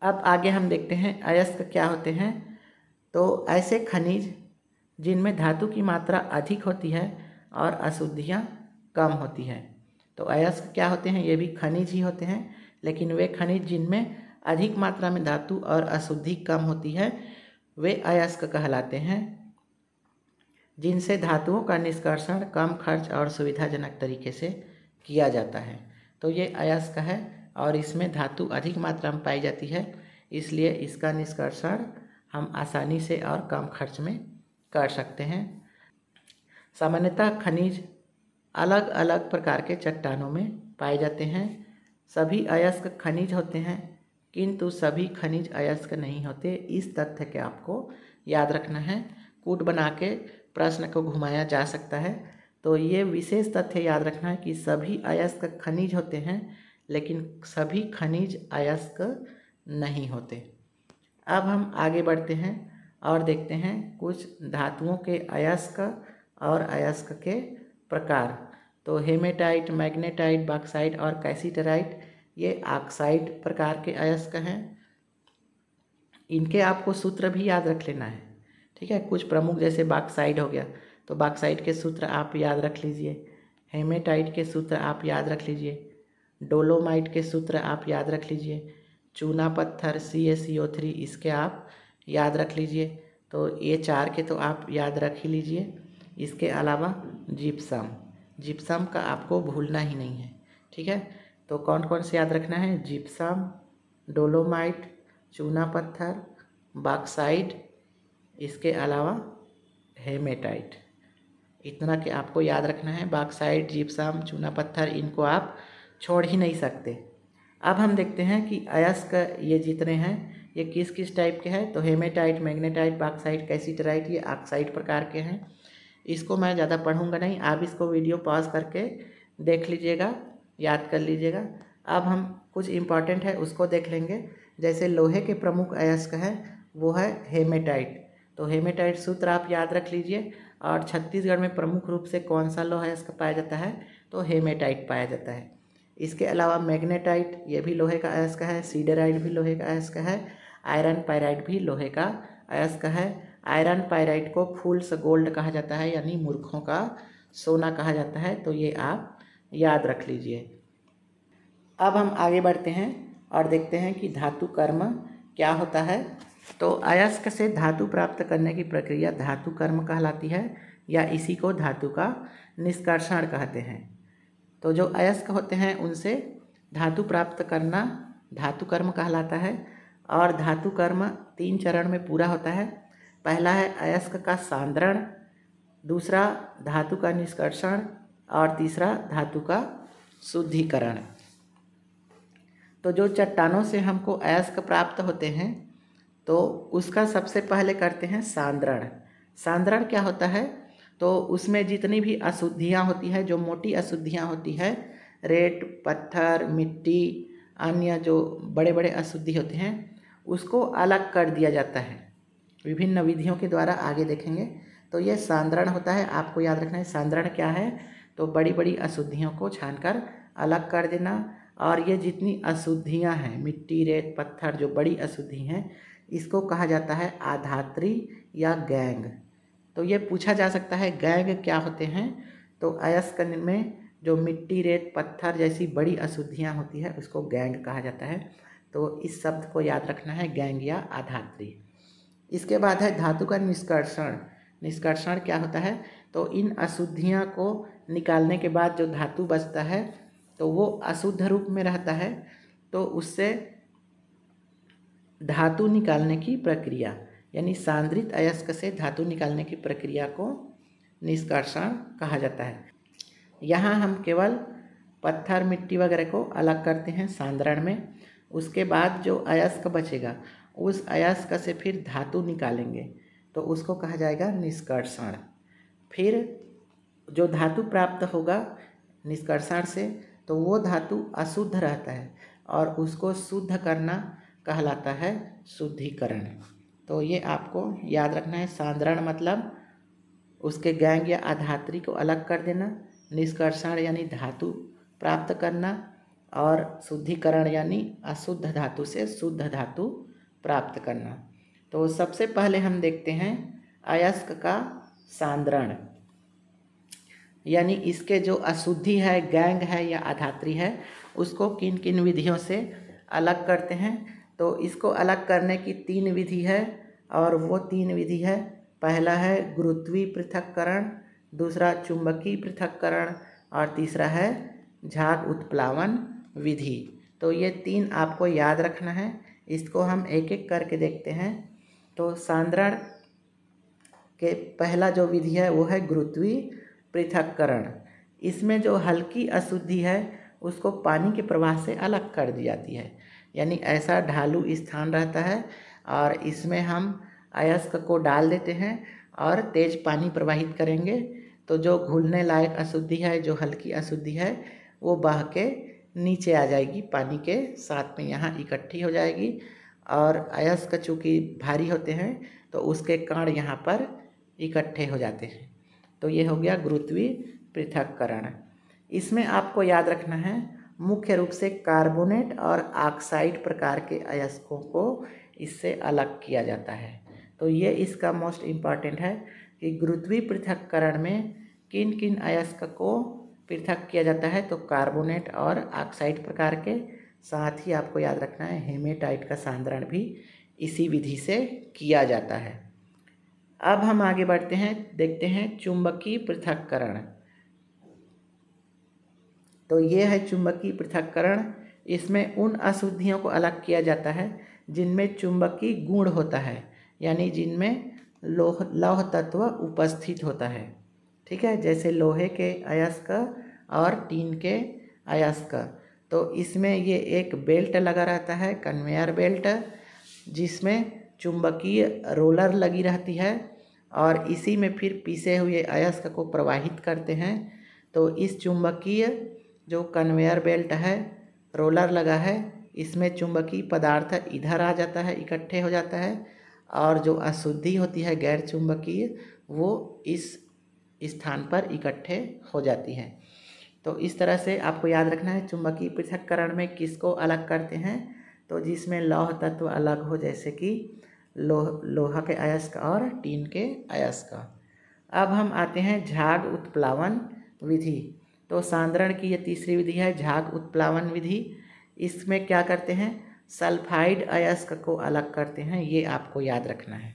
अब आगे हम देखते हैं अयस्क क्या होते हैं। तो ऐसे खनिज जिनमें धातु की मात्रा अधिक होती है और अशुद्धियाँ कम होती हैं, तो अयस्क क्या होते हैं? ये भी खनिज ही होते हैं, लेकिन वे खनिज जिनमें अधिक मात्रा में धातु और अशुद्धि कम होती है वे अयस्क कहलाते हैं, जिनसे धातुओं का निष्कर्षण कम खर्च और सुविधाजनक तरीके से किया जाता है। तो ये अयस्क है और इसमें धातु अधिक मात्रा में पाई जाती है, इसलिए इसका निष्कर्षण हम आसानी से और कम खर्च में कर सकते हैं। सामान्यतः खनिज अलग अलग प्रकार के चट्टानों में पाए जाते हैं। सभी अयस्क खनिज होते हैं किंतु सभी खनिज अयस्क नहीं होते, इस तथ्य के आपको याद रखना है। कूट बना के प्रश्न को घुमाया जा सकता है, तो ये विशेष तथ्य याद रखना है कि सभी अयस्क खनिज होते हैं लेकिन सभी खनिज अयस्क नहीं होते। अब हम आगे बढ़ते हैं और देखते हैं कुछ धातुओं के अयस्क और अयस्क के प्रकार। तो हेमेटाइट, मैग्नेटाइट, बॉक्साइट और कैसीटराइट ये ऑक्साइड प्रकार के अयस्क हैं। इनके आपको सूत्र भी याद रख लेना है, ठीक है। कुछ प्रमुख जैसे बॉक्साइड हो गया, तो बॉक्साइड के सूत्र आप याद रख लीजिए। हेमेटाइट के सूत्र आप याद रख लीजिए, डोलोमाइट के सूत्र आप याद रख लीजिए, चूना पत्थर CaCO3 इसके आप याद रख लीजिए। तो ये 4 के तो आप याद रख ही लीजिए। इसके अलावा जिप्सम, जिप्सम का आपको भूलना ही नहीं है, ठीक है। तो कौन कौन से याद रखना है, जिप्सम, डोलोमाइट, चूना पत्थर, बॉक्साइट, इसके अलावा हेमेटाइट, इतना कि आपको याद रखना है। बॉक्साइट, जिप्सम, चूना पत्थर, इनको आप छोड़ ही नहीं सकते। अब हम देखते हैं कि अयस्क ये जितने हैं ये किस किस टाइप के हैं। तो हेमेटाइट, मैग्नेटाइट, बॉक्साइट, कैल्साइट ये ऑक्साइड प्रकार के हैं। इसको मैं ज़्यादा पढ़ूंगा नहीं, आप इसको वीडियो पॉज करके देख लीजिएगा, याद कर लीजिएगा। अब हम कुछ इम्पॉर्टेंट है उसको देख लेंगे। जैसे लोहे के प्रमुख अयस्क है वो है हेमेटाइट। तो हेमेटाइट सूत्र आप याद रख लीजिए। और छत्तीसगढ़ में प्रमुख रूप से कौन सा लोहा अयस्क पाया जाता है, तो हेमेटाइट पाया जाता है। इसके अलावा मैग्नेटाइट, ये भी लोहे का अयस्क है। सीडराइट भी लोहे का अयस्क है। आयरन पायराइट भी लोहे का अयस्क है। आयरन पायराइट को फूल्स गोल्ड कहा जाता है, यानी मूर्खों का सोना कहा जाता है। तो ये आप याद रख लीजिए। अब हम आगे बढ़ते हैं और देखते हैं कि धातु कर्म क्या होता है। तो अयस्क से धातु प्राप्त करने की प्रक्रिया धातु कर्म कहलाती है, या इसी को धातु का निष्कर्षण कहते हैं। तो जो अयस्क होते हैं उनसे धातु प्राप्त करना धातु कर्म कहलाता है। और धातु कर्म 3 चरण में पूरा होता है। पहला है अयस्क का सांद्रण, दूसरा धातु का निष्कर्षण, और तीसरा धातु का शुद्धिकरण। तो जो चट्टानों से हमको अयस्क प्राप्त होते हैं तो उसका सबसे पहले करते हैं सांद्रण। सांद्रण क्या होता है, तो उसमें जितनी भी अशुद्धियाँ होती है, जो मोटी अशुद्धियाँ होती है, रेत, पत्थर, मिट्टी, अन्य जो बड़े बड़े अशुद्धि होते हैं, उसको अलग कर दिया जाता है विभिन्न विधियों के द्वारा, आगे देखेंगे। तो ये सांद्रण होता है, आपको याद रखना है सांद्रण क्या है। तो बड़ी बड़ी अशुद्धियों को छानकर अलग कर देना। और ये जितनी अशुद्धियाँ हैं, मिट्टी, रेत, पत्थर, जो बड़ी अशुद्धि हैं, इसको कहा जाता है आधात्री या गैंग। तो ये पूछा जा सकता है गैंग क्या होते हैं। तो अयस्क में जो मिट्टी, रेत, पत्थर जैसी बड़ी अशुद्धियाँ होती है उसको गैंग कहा जाता है। तो इस शब्द को याद रखना है, गैंग या आधात्री। इसके बाद है धातु का निष्कर्षण। निष्कर्षण क्या होता है, तो इन अशुद्धियाँ को निकालने के बाद जो धातु बचता है तो वो अशुद्ध रूप में रहता है। तो उससे धातु निकालने की प्रक्रिया, यानी सांद्रित अयस्क से धातु निकालने की प्रक्रिया को निष्कर्षण कहा जाता है। यहाँ हम केवल पत्थर, मिट्टी वगैरह को अलग करते हैं सांद्रण में। उसके बाद जो अयस्क बचेगा उस अयस्क से फिर धातु निकालेंगे, तो उसको कहा जाएगा निष्कर्षण। फिर जो धातु प्राप्त होगा निष्कर्षण से, तो वो धातु अशुद्ध रहता है और उसको शुद्ध करना कहलाता है शुद्धिकरण। तो ये आपको याद रखना है। सांद्रण मतलब उसके गैंग या आधात्री को अलग कर देना, निष्कर्षण यानी धातु प्राप्त करना, और शुद्धिकरण यानी अशुद्ध धातु से शुद्ध धातु प्राप्त करना। तो सबसे पहले हम देखते हैं अयस्क का सांद्रण, यानी इसके जो अशुद्धि है, गैंग है या आधात्री है, उसको किन किन विधियों से अलग करते हैं। तो इसको अलग करने की 3 विधि है, और वो 3 विधि है, पहला है गुरुत्वीय पृथक्करण, दूसरा चुंबकीय पृथक्करण, और तीसरा है झाग उत्प्लावन विधि। तो ये 3 आपको याद रखना है। इसको हम एक एक करके देखते हैं। तो सांद्रण के पहला जो विधि है वो है गुरुत्वीय पृथक्करण। इसमें जो हल्की अशुद्धि है उसको पानी के प्रवाह से अलग कर दी जाती है, यानी ऐसा ढालू स्थान रहता है और इसमें हम अयस्क को डाल देते हैं और तेज पानी प्रवाहित करेंगे, तो जो घुलने लायक अशुद्धि है, जो हल्की अशुद्धि है, वो बह के नीचे आ जाएगी, पानी के साथ में यहाँ इकट्ठी हो जाएगी। और अयस्क चूँकि भारी होते हैं तो उसके कण यहाँ पर इकट्ठे हो जाते हैं। तो ये हो गया गुरुत्वीय पृथक्करण। इसमें आपको याद रखना है मुख्य रूप से कार्बोनेट और ऑक्साइड प्रकार के अयस्कों को इससे अलग किया जाता है। तो ये इसका मोस्ट इम्पॉर्टेंट है कि गुरुत्वीय पृथक्करण में किन किन अयस्क को पृथक किया जाता है तो कार्बोनेट और ऑक्साइड प्रकार के, साथ ही आपको याद रखना है हेमेटाइट का सांद्रण भी इसी विधि से किया जाता है। अब हम आगे बढ़ते हैं, देखते हैं चुंबकीय पृथक्करण। तो ये है चुंबकीय पृथक्करण। इसमें उन अशुद्धियों को अलग किया जाता है जिनमें चुंबकीय गुण होता है, यानी जिनमें लौह तत्व उपस्थित होता है। ठीक है, जैसे लोहे के अयस्क और टीन के अयस्क। तो इसमें ये एक बेल्ट लगा रहता है, कन्वेयर बेल्ट, जिसमें चुंबकीय रोलर लगी रहती है और इसी में फिर पीसे हुए अयस्क को प्रवाहित करते हैं। तो इस चुंबकीय जो कन्वेयर बेल्ट है, रोलर लगा है, इसमें चुंबकीय पदार्थ इधर आ जाता है, इकट्ठे हो जाता है, और जो अशुद्धि होती है गैर चुंबकीय वो इस स्थान पर इकट्ठे हो जाती है। तो इस तरह से आपको याद रखना है चुंबकीय पृथक्करण में किसको अलग करते हैं, तो जिसमें लौह तत्व अलग हो, जैसे कि लोहा के अयस्क और टीन के अयस्क। अब हम आते हैं झाग उत्प्लावन विधि। तो सांद्रण की ये तीसरी विधि है झाग उत्प्लावन विधि। इसमें क्या करते हैं, सल्फाइड अयस्क को अलग करते हैं, ये आपको याद रखना है।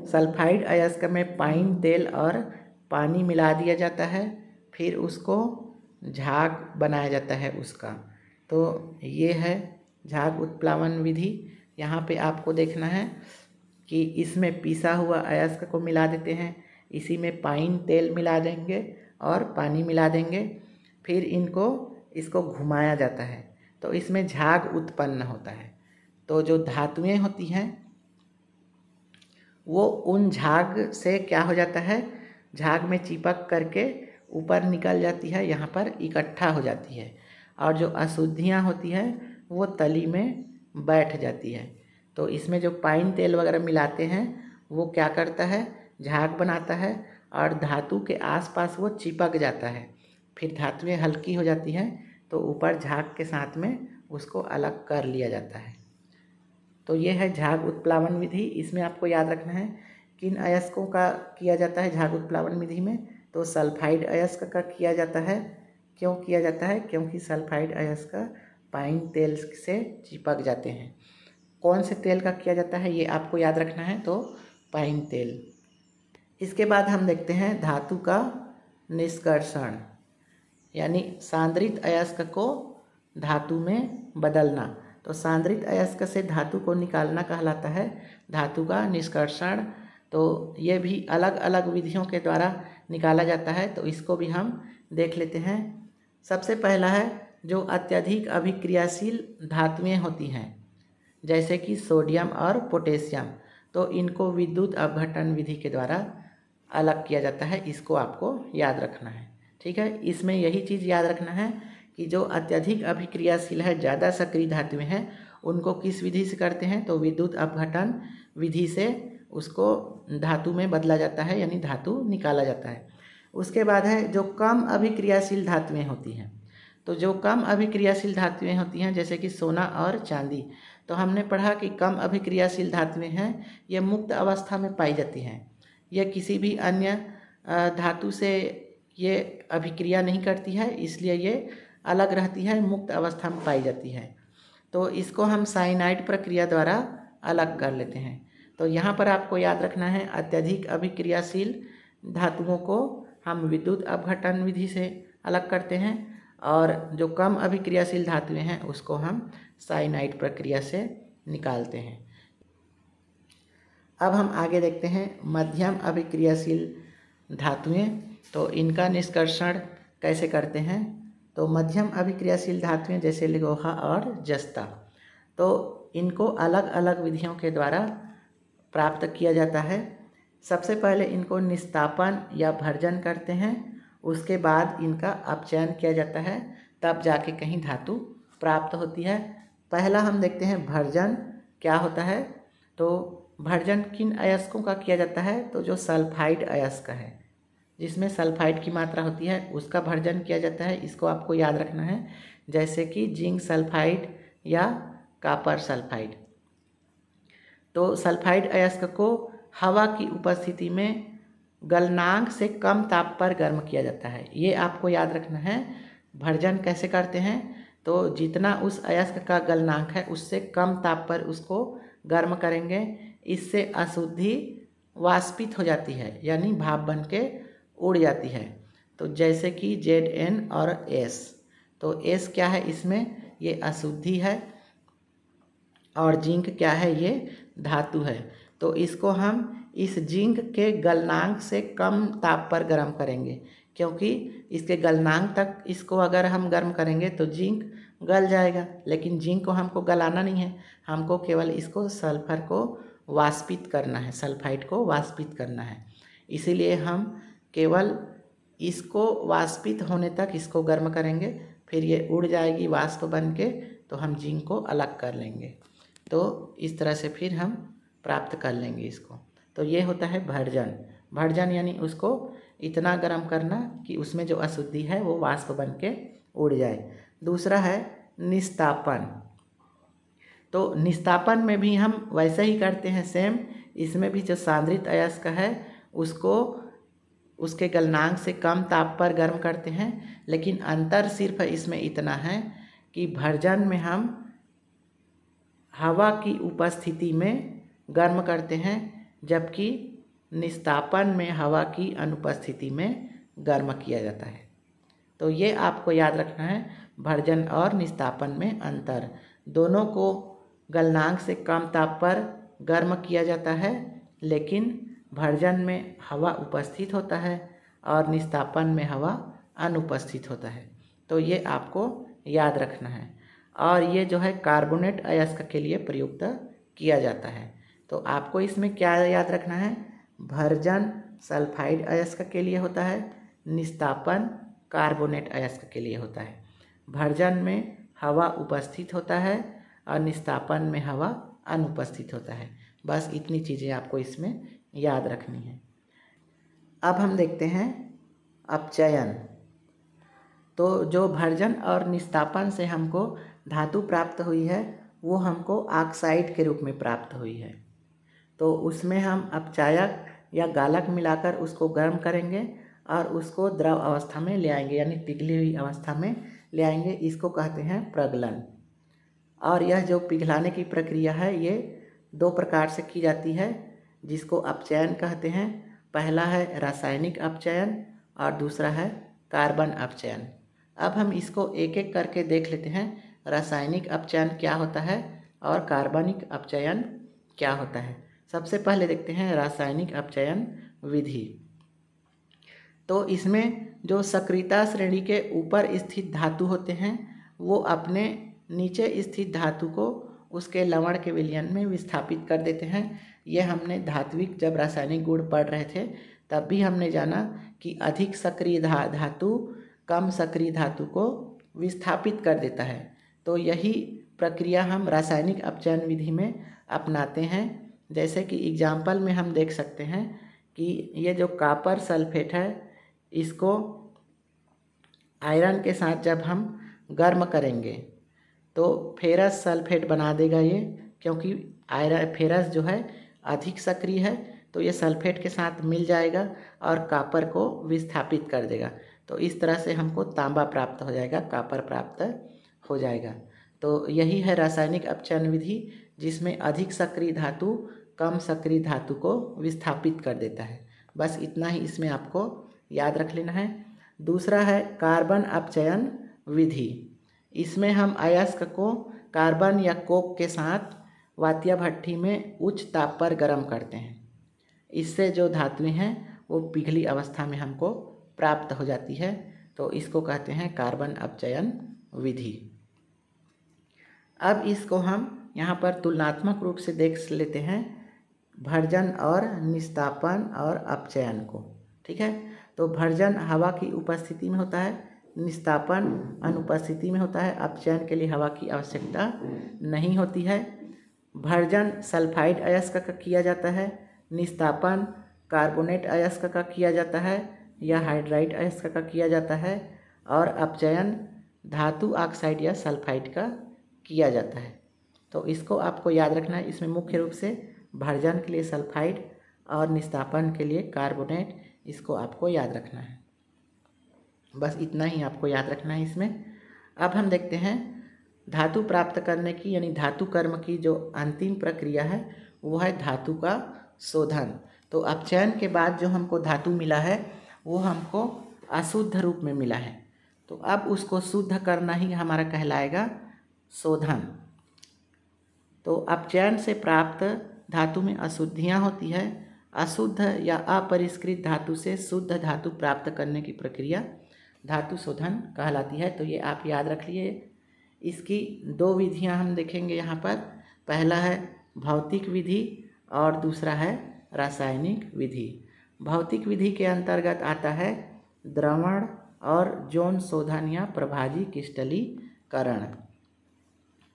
सल्फाइड अयस्क में पाइन तेल और पानी मिला दिया जाता है, फिर उसको झाग बनाया जाता है उसका। तो ये है झाग उत्प्लावन विधि। यहाँ पे आपको देखना है कि इसमें पिसा हुआ अयस्क को मिला देते हैं, इसी में पाइन तेल मिला देंगे और पानी मिला देंगे, फिर इसको घुमाया जाता है, तो इसमें झाग उत्पन्न होता है। तो जो धातुएं होती हैं वो उन झाग से क्या हो जाता है, झाग में चिपक करके ऊपर निकल जाती है, यहाँ पर इकट्ठा हो जाती है, और जो अशुद्धियाँ होती हैं वो तली में बैठ जाती है। तो इसमें जो पाइन तेल वगैरह मिलाते हैं वो क्या करता है, झाग बनाता है और धातु के आसपास वो चिपक जाता है, फिर धातुएं हल्की हो जाती हैं तो ऊपर झाग के साथ में उसको अलग कर लिया जाता है। तो ये है झाग उत्प्लावन विधि। इसमें आपको याद रखना है किन अयस्कों का किया जाता है झाग उत्प्लावन विधि में, तो सल्फाइड अयस्क का किया जाता है। क्यों किया जाता है, क्योंकि सल्फाइड अयस्क पाइन तेल से चिपक जाते हैं। कौन से तेल का किया जाता है ये आपको याद रखना है, तो पाइन तेल। इसके बाद हम देखते हैं धातु का निष्कर्षण, यानी सांद्रित अयस्क को धातु में बदलना। तो सांद्रित अयस्क से धातु को निकालना कहलाता है धातु का निष्कर्षण। तो ये भी अलग अलग विधियों के द्वारा निकाला जाता है, तो इसको भी हम देख लेते हैं। सबसे पहला है जो अत्यधिक अभिक्रियाशील धातुएं होती हैं, जैसे कि सोडियम और पोटेशियम, तो इनको विद्युत अपघटन विधि के द्वारा अलग किया जाता है, इसको आपको याद रखना है। ठीक है, इसमें यही चीज़ याद रखना है कि जो अत्यधिक अभिक्रियाशील है, ज़्यादा सक्रिय धातुएं हैं, उनको किस विधि से करते हैं, तो विद्युत अपघटन विधि से उसको धातु में बदला जाता है, यानी धातु निकाला जाता है। उसके बाद है जो कम अभिक्रियाशील धातुएं होती हैं। तो जो कम अभिक्रियाशील धातुएं होती हैं जैसे कि सोना और चांदी, तो हमने पढ़ा कि कम अभिक्रियाशील धातुएं हैं ये मुक्त अवस्था में पाई जाती हैं, ये किसी भी अन्य धातु से ये अभिक्रिया नहीं करती है, इसलिए ये अलग रहती है, मुक्त अवस्था में पाई जाती है। तो इसको हम साइनाइड प्रक्रिया द्वारा अलग कर लेते हैं। तो यहाँ पर आपको याद रखना है अत्यधिक अभिक्रियाशील धातुओं को हम विद्युत अपघटन विधि से अलग करते हैं, और जो कम अभिक्रियाशील धातुएं हैं उसको हम साइनाइड प्रक्रिया से निकालते हैं। अब हम आगे देखते हैं मध्यम अभिक्रियाशील धातुएं, तो इनका निष्कर्षण कैसे करते हैं। तो मध्यम अभिक्रियाशील धातुएं जैसे लोहा और जस्ता, तो इनको अलग अलग विधियों के द्वारा प्राप्त किया जाता है। सबसे पहले इनको निस्तापन या भर्जन करते हैं, उसके बाद इनका अपचयन किया जाता है, तब जाके कहीं धातु प्राप्त होती है। पहला हम देखते हैं भर्जन क्या होता है। तो भर्जन किन अयस्कों का किया जाता है, तो जो सल्फाइड अयस्क है, जिसमें सल्फाइड की मात्रा होती है, उसका भर्जन किया जाता है। इसको आपको याद रखना है, जैसे कि जिंक सल्फाइड या कॉपर सल्फाइड। तो सल्फाइड अयस्क को हवा की उपस्थिति में गलनांक से कम ताप पर गर्म किया जाता है। ये आपको याद रखना है। भर्जन कैसे करते हैं, तो जितना उस अयस्क का गलनांक है उससे कम ताप पर उसको गर्म करेंगे, इससे अशुद्धि वाष्पित हो जाती है, यानी भाप बन के उड़ जाती है। तो जैसे कि Zn और S, तो S क्या है इसमें, ये अशुद्धि है, और जिंक क्या है, ये धातु है। तो इसको हम इस जिंक के गलनांक से कम ताप पर गर्म करेंगे, क्योंकि इसके गलनांक तक इसको अगर हम गर्म करेंगे तो जिंक गल जाएगा, लेकिन जिंक को हमको गलाना नहीं है, हमको केवल इसको सल्फर को वाष्पित करना है, सल्फाइड को वाष्पित करना है। इसीलिए हम केवल इसको वाष्पित होने तक इसको गर्म करेंगे, फिर ये उड़ जाएगी वाष्प बन के, तो हम जिंक को अलग कर लेंगे। तो इस तरह से फिर हम प्राप्त कर लेंगे इसको। तो ये होता है भर्जन। भर्जन यानी उसको इतना गर्म करना कि उसमें जो अशुद्धि है वो वाष्प बन के उड़ जाए। दूसरा है निस्तापन। तो निस्तापन में भी हम वैसे ही करते हैं सेम। इसमें भी जो सांद्रित अयस्क है उसको उसके गलनांक से कम ताप पर गर्म करते हैं, लेकिन अंतर सिर्फ इसमें इतना है कि भर्जन में हम हवा की उपस्थिति में गर्म करते हैं, जबकि निस्तापन में हवा की अनुपस्थिति में गर्म किया जाता है। तो ये आपको याद रखना है, भर्जन और निस्तापन में अंतर। दोनों को गलनांक से कम ताप पर गर्म किया जाता है, लेकिन भर्जन में हवा उपस्थित होता है और निस्तापन में हवा अनुपस्थित होता है। तो ये आपको याद रखना है। और ये जो है कार्बोनेट अयस्क के लिए प्रयुक्त किया जाता है। तो आपको इसमें क्या याद रखना है, भर्जन सल्फाइड अयस्क के लिए होता है, निस्तापन कार्बोनेट अयस्क के लिए होता है। भर्जन में हवा उपस्थित होता है और निस्तापन में हवा अनुपस्थित होता है। बस इतनी चीज़ें आपको इसमें याद रखनी है। अब हम देखते हैं अपचयन। तो जो भर्जन और निस्तापन से हमको धातु प्राप्त हुई है वो हमको ऑक्साइड के रूप में प्राप्त हुई है। तो उसमें हम अपचायक या गालक मिलाकर उसको गर्म करेंगे और उसको द्रव अवस्था में ले आएंगे, यानी पिघली हुई अवस्था में ले आएंगे। इसको कहते हैं प्रगलन। और यह जो पिघलाने की प्रक्रिया है ये 2 प्रकार से की जाती है, जिसको अपचयन कहते हैं। पहला है रासायनिक अपचयन और दूसरा है कार्बन अपचयन। अब हम इसको एक एक करके देख लेते हैं, रासायनिक अपचयन क्या होता है और कार्बनिक अपचयन क्या होता है। सबसे पहले देखते हैं रासायनिक अपचयन विधि। तो इसमें जो सक्रियता श्रेणी के ऊपर स्थित धातु होते हैं वो अपने नीचे स्थित धातु को उसके लवण के विलयन में विस्थापित कर देते हैं। ये हमने धात्विक जब रासायनिक गुण पढ़ रहे थे तब भी हमने जाना कि अधिक सक्रिय धातु कम सक्रिय धातु को विस्थापित कर देता है। तो यही प्रक्रिया हम रासायनिक अपचयन विधि में अपनाते हैं। जैसे कि एग्जाम्पल में हम देख सकते हैं कि ये जो कॉपर सल्फेट है इसको आयरन के साथ जब हम गर्म करेंगे तो फेरस सल्फेट बना देगा ये, क्योंकि आयरन फेरस जो है अधिक सक्रिय है तो ये सल्फेट के साथ मिल जाएगा और कॉपर को विस्थापित कर देगा। तो इस तरह से हमको तांबा प्राप्त हो जाएगा, कॉपर प्राप्त हो जाएगा। तो यही है रासायनिक अपचयन विधि, जिसमें अधिक सक्रिय धातु कम सक्रिय धातु को विस्थापित कर देता है। बस इतना ही इसमें आपको याद रख लेना है। दूसरा है कार्बन अपचयन विधि। इसमें हम अयस्क को कार्बन या कोक के साथ वातिया भट्ठी में उच्च ताप पर गर्म करते हैं। इससे जो धातुएं हैं वो पिघली अवस्था में हमको प्राप्त हो जाती है। तो इसको कहते हैं कार्बन अपचयन विधि। अब इसको हम यहाँ पर तुलनात्मक रूप से देख लेते हैं, भर्जन और निस्तापन और अपचयन को। ठीक है, तो भर्जन हवा की उपस्थिति में होता है, निस्तापन अनुपस्थिति में होता है। अपचयन के लिए हवा की आवश्यकता नहीं होती है। भर्जन सल्फाइड अयस्क का किया जाता है, निस्तापन कार्बोनेट अयस्क का किया जाता है या हाइड्राइड अयस्क का किया जाता है, और अपचयन धातु ऑक्साइड या सल्फाइड का किया जाता है। तो इसको आपको याद रखना है। इसमें मुख्य रूप से भर्जन के लिए सल्फाइड और निस्तापन के लिए कार्बोनेट इसको आपको याद रखना है। बस इतना ही आपको याद रखना है इसमें। अब हम देखते हैं धातु प्राप्त करने की यानी धातु कर्म की जो अंतिम प्रक्रिया है वो है धातु का शोधन। तो अपचयन के बाद जो हमको धातु मिला है वो हमको अशुद्ध रूप में मिला है, तो अब उसको शुद्ध करना ही हमारा कहलाएगा शोधन। तो अपचयन से प्राप्त धातु में अशुद्धियाँ होती है। अशुद्ध या अपरिष्कृत धातु से शुद्ध धातु प्राप्त करने की प्रक्रिया धातु शोधन कहलाती है। तो ये आप याद रख लिए। इसकी दो विधियां हम देखेंगे यहाँ पर। पहला है भौतिक विधि और दूसरा है रासायनिक विधि। भौतिक विधि के अंतर्गत आता है द्रवण और यौन शोधन या प्रभाजी क्रिस्टलीकरण।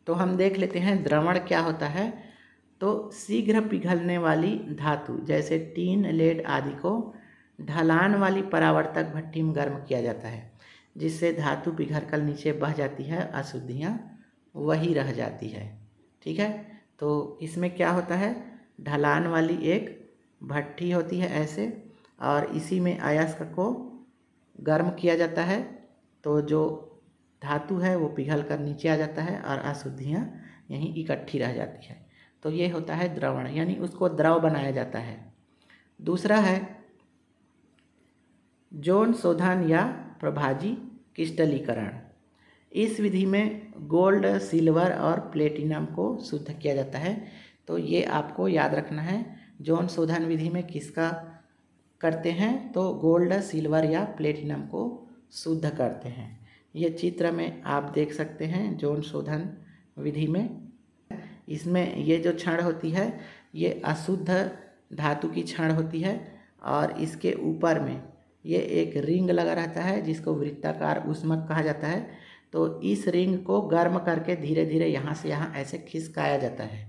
तो हम देख लेते हैं द्रवण क्या होता है। तो शीघ्र पिघलने वाली धातु जैसे टीन, लेड आदि को ढलान वाली परावर्तक भट्टी में गर्म किया जाता है, जिससे धातु पिघल कर नीचे बह जाती है, अशुद्धियाँ वही रह जाती है। ठीक है, तो इसमें क्या होता है, ढलान वाली एक भट्टी होती है ऐसे, और इसी में अयस्क को गर्म किया जाता है, तो जो धातु है वो पिघल कर नीचे आ जाता है और अशुद्धियाँ यहीं इकट्ठी रह जाती है। तो ये होता है द्रवण, यानी उसको द्रव बनाया जाता है। दूसरा है यौन शोधन या प्रभाजी क्रिस्टलीकरण। इस विधि में गोल्ड, सिल्वर और प्लेटिनम को शुद्ध किया जाता है। तो ये आपको याद रखना है, यौन शोधन विधि में किसका करते हैं, तो गोल्ड, सिल्वर या प्लेटिनम को शुद्ध करते हैं। ये चित्र में आप देख सकते हैं यौन शोधन विधि में। इसमें ये जो छड़ होती है ये अशुद्ध धातु की छड़ होती है, और इसके ऊपर में ये एक रिंग लगा रहता है जिसको वृत्ताकार ऊष्मक कहा जाता है। तो इस रिंग को गर्म करके धीरे धीरे यहाँ से यहाँ ऐसे खिसकाया जाता है।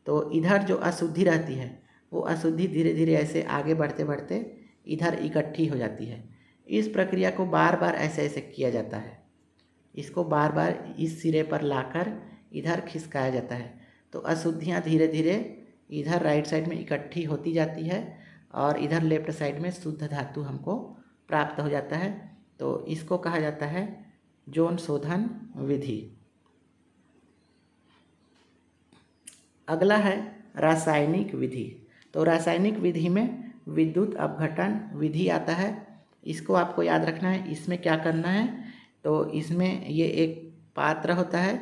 तो इधर जो अशुद्धि रहती है वो अशुद्धि धीरे धीरे ऐसे आगे बढ़ते बढ़ते इधर इकट्ठी हो जाती है। इस प्रक्रिया को बार बार ऐसे ऐसे किया जाता है। इसको बार बार इस सिरे पर लाकर इधर खिसकाया जाता है, तो अशुद्धियाँ धीरे धीरे इधर राइट साइड में इकट्ठी होती जाती है और इधर लेफ्ट साइड में शुद्ध धातु हमको प्राप्त हो जाता है। तो इसको कहा जाता है यौन शोधन विधि। अगला है रासायनिक विधि। तो रासायनिक विधि में विद्युत अपघटन विधि आता है। इसको आपको याद रखना है। इसमें क्या करना है, तो इसमें ये एक पात्र होता है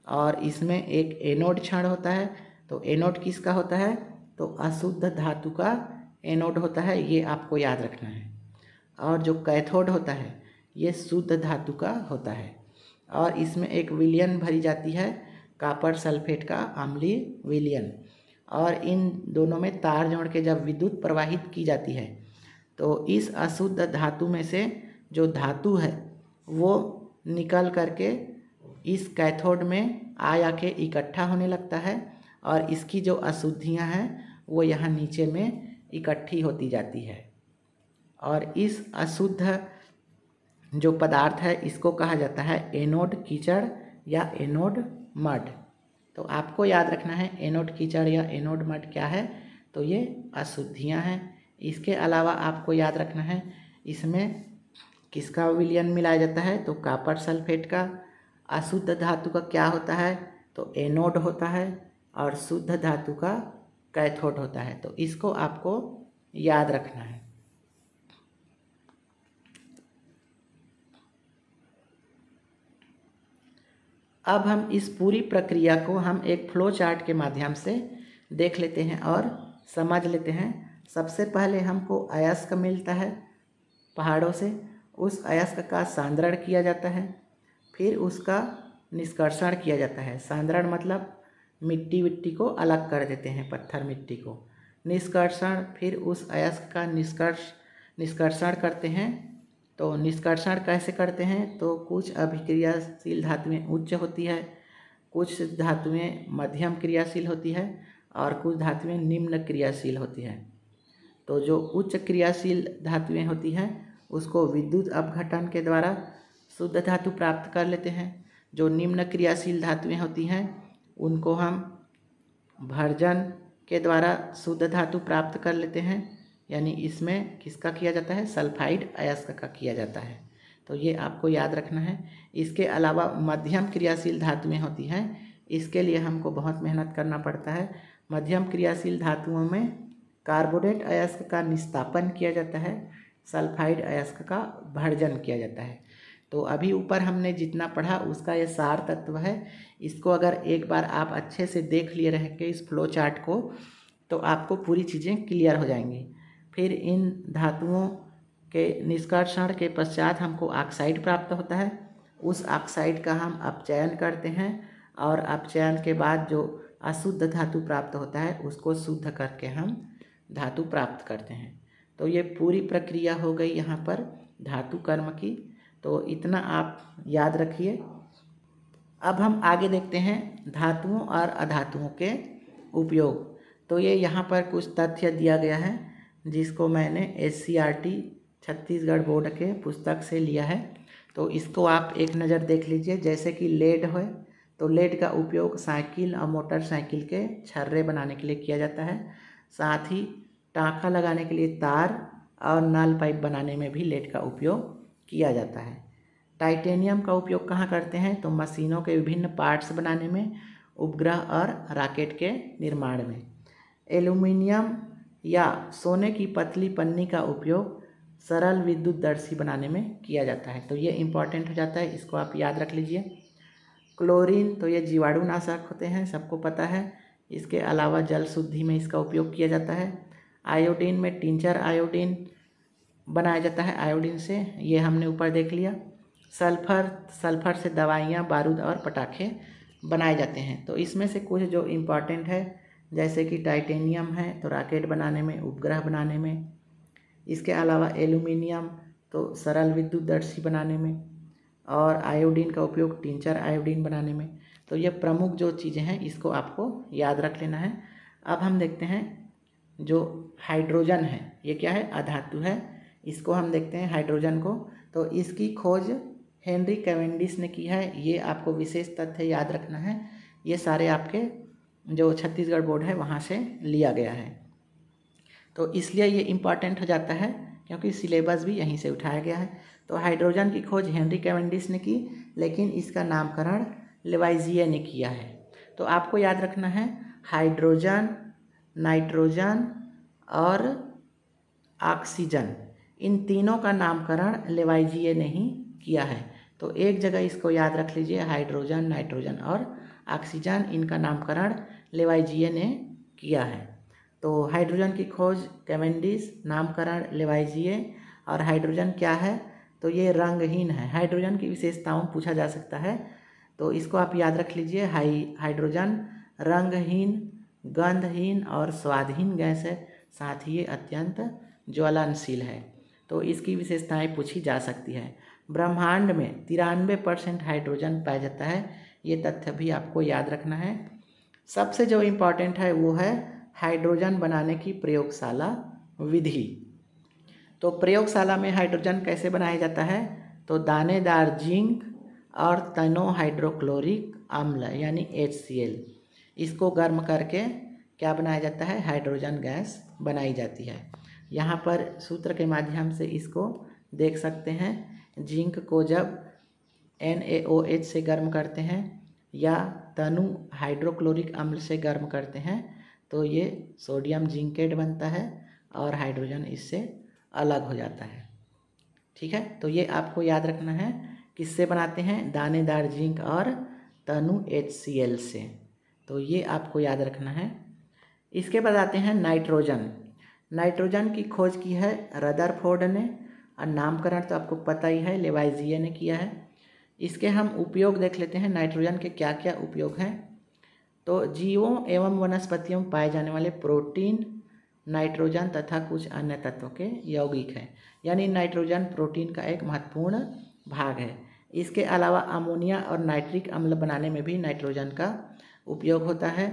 और इसमें एक एनोड छड़ होता है। तो एनोड किसका होता है, तो अशुद्ध धातु का एनोड होता है, ये आपको याद रखना है। और जो कैथोड होता है ये शुद्ध धातु का होता है, और इसमें एक विलयन भरी जाती है कॉपर सल्फेट का अम्लीय विलयन, और इन दोनों में तार जोड़ के जब विद्युत प्रवाहित की जाती है तो इस अशुद्ध धातु में से जो धातु है वो निकल करके इस कैथोड में आके इकट्ठा होने लगता है, और इसकी जो अशुद्धियां हैं वो यहाँ नीचे में इकट्ठी होती जाती है। और इस अशुद्ध जो पदार्थ है इसको कहा जाता है एनोड कीचड़ या एनोड मड। तो आपको याद रखना है एनोड कीचड़ या एनोड मड क्या है, तो ये अशुद्धियाँ हैं। इसके अलावा आपको याद रखना है इसमें किसका विलयन मिलाया जाता है, तो कॉपर सल्फेट का। अशुद्ध धातु का क्या होता है, तो एनोड होता है, और शुद्ध धातु का कैथोड होता है। तो इसको आपको याद रखना है। अब हम इस पूरी प्रक्रिया को हम एक फ्लो चार्ट के माध्यम से देख लेते हैं और समझ लेते हैं। सबसे पहले हमको अयस्क मिलता है पहाड़ों से, उस अयस्क का सांद्रण किया जाता है, फिर उसका निष्कर्षण किया जाता है। सांद्रण मतलब मिट्टी को अलग कर देते हैं, पत्थर मिट्टी को। निष्कर्षण, फिर उस अयस्क का निष्कर्षण करते हैं। तो निष्कर्षण कैसे करते हैं, तो कुछ अभिक्रियाशील धातुएं उच्च होती है, कुछ धातुएं मध्यम क्रियाशील होती है, और कुछ धातुएं निम्न क्रियाशील होती है। तो जो उच्च क्रियाशील धातुएं होती हैं उसको विद्युत अपघटन के द्वारा शुद्ध धातु प्राप्त कर लेते हैं। जो निम्न क्रियाशील धातुएं होती हैं उनको हम भर्जन के द्वारा शुद्ध धातु प्राप्त कर लेते हैं, यानी इसमें किसका किया जाता है, सल्फाइड अयस्क का किया जाता है। तो ये आपको याद रखना है। इसके अलावा मध्यम क्रियाशील धातुएं होती हैं, इसके लिए हमको बहुत मेहनत करना पड़ता है। मध्यम क्रियाशील धातुओं में कार्बोनेट अयस्क का निस्तापन किया जाता है, सल्फाइड अयस्क का भर्जन किया जाता है। तो अभी ऊपर हमने जितना पढ़ा उसका ये सार तत्व है। इसको अगर एक बार आप अच्छे से देख लिए रह के इस फ्लो चार्ट को, तो आपको पूरी चीज़ें क्लियर हो जाएंगी। फिर इन धातुओं के निष्कर्षण के पश्चात हमको ऑक्साइड प्राप्त होता है। उस ऑक्साइड का हम अपचयन करते हैं और अपचयन के बाद जो अशुद्ध धातु प्राप्त होता है उसको शुद्ध करके हम धातु प्राप्त करते हैं। तो ये पूरी प्रक्रिया हो गई यहाँ पर धातु कर्म की। तो इतना आप याद रखिए। अब हम आगे देखते हैं धातुओं और अधातुओं के उपयोग। तो ये यहाँ पर कुछ तथ्य दिया गया है जिसको मैंने SCERT छत्तीसगढ़ बोर्ड के पुस्तक से लिया है। तो इसको आप एक नज़र देख लीजिए। जैसे कि लेड है, तो लेड का उपयोग साइकिल और मोटरसाइकिल के छर्रे बनाने के लिए किया जाता है। साथ ही टाँका लगाने के लिए तार और नल पाइप बनाने में भी लेड का उपयोग किया जाता है। टाइटेनियम का उपयोग कहाँ करते हैं, तो मशीनों के विभिन्न पार्ट्स बनाने में, उपग्रह और रॉकेट के निर्माण में। एल्युमिनियम या सोने की पतली पन्नी का उपयोग सरल विद्युतदर्शी बनाने में किया जाता है। तो ये इम्पॉर्टेंट हो जाता है, इसको आप याद रख लीजिए। क्लोरीन, तो ये जीवाणुनाशक होते हैं, सबको पता है। इसके अलावा जल शुद्धि में इसका उपयोग किया जाता है। आयोडीन में टिंचर आयोडीन बनाया जाता है आयोडीन से, ये हमने ऊपर देख लिया। सल्फर से दवाइयाँ, बारूद और पटाखे बनाए जाते हैं। तो इसमें से कुछ जो इम्पॉर्टेंट है, जैसे कि टाइटेनियम है तो रॉकेट बनाने में, उपग्रह बनाने में। इसके अलावा एल्युमिनियम तो सरल विद्युतदर्शी बनाने में, और आयोडीन का उपयोग टिंचर आयोडीन बनाने में। तो ये प्रमुख जो चीज़ें हैं इसको आपको याद रख लेना है। अब हम देखते हैं जो हाइड्रोजन है, ये क्या है, अधातु है। इसको हम देखते हैं हाइड्रोजन को। तो इसकी खोज हेनरी कैवेंडिश ने की है। ये आपको विशेष तथ्य याद रखना है। ये सारे आपके जो छत्तीसगढ़ बोर्ड है वहाँ से लिया गया है। तो इसलिए ये इम्पॉर्टेंट हो जाता है क्योंकि सिलेबस भी यहीं से उठाया गया है। तो हाइड्रोजन की खोज हेनरी कैवेंडिश ने की, लेकिन इसका नामकरण लेवाइजिए ने किया है। तो आपको याद रखना है हाइड्रोजन, नाइट्रोजन और ऑक्सीजन, इन तीनों का नामकरण लेवाइजिए ने ही किया है। तो एक जगह इसको याद रख लीजिए, हाइड्रोजन, नाइट्रोजन और ऑक्सीजन, इनका नामकरण लेवाइजिए ने किया है। तो हाइड्रोजन की खोज कैवेंडिश, नामकरण लेवाइजिए। और हाइड्रोजन क्या है, तो ये रंगहीन है। हाइड्रोजन की विशेषताओं पूछा जा सकता है, तो इसको आप याद रख लीजिए। हाइड्रोजन रंगहीन, गंधहीन और स्वादहीन गैस है। साथ ही ये अत्यंत ज्वलनशील है। तो इसकी विशेषताएं पूछी जा सकती है। ब्रह्मांड में 93% हाइड्रोजन पाया जाता है, ये तथ्य भी आपको याद रखना है। सबसे जो इम्पॉर्टेंट है वो है हाइड्रोजन बनाने की प्रयोगशाला विधि। तो प्रयोगशाला में हाइड्रोजन कैसे बनाया जाता है, तो दानेदार जिंक और तनो हाइड्रोक्लोरिक अम्ल यानी HCl, इसको गर्म करके क्या बनाया जाता है, हाइड्रोजन गैस बनाई जाती है। यहाँ पर सूत्र के माध्यम से इसको देख सकते हैं। जिंक को जब NaOH से गर्म करते हैं या तनु हाइड्रोक्लोरिक अम्ल से गर्म करते हैं तो ये सोडियम जिंकेट बनता है और हाइड्रोजन इससे अलग हो जाता है। ठीक है, तो ये आपको याद रखना है। किससे बनाते हैं, दानेदार जिंक और तनु HCl से। तो ये आपको याद रखना है। इसके बाद आते हैं नाइट्रोजन। नाइट्रोजन की खोज की है रदरफोर्ड ने, और नामकरण तो आपको पता ही है, लेवाइजिए ने किया है। इसके हम उपयोग देख लेते हैं। नाइट्रोजन के क्या क्या उपयोग हैं, तो जीवों एवं वनस्पतियों में पाए जाने वाले प्रोटीन, नाइट्रोजन तथा कुछ अन्य तत्वों के यौगिक है, यानी नाइट्रोजन प्रोटीन का एक महत्वपूर्ण भाग है। इसके अलावा अमोनिया और नाइट्रिक अम्ल बनाने में भी नाइट्रोजन का उपयोग होता है।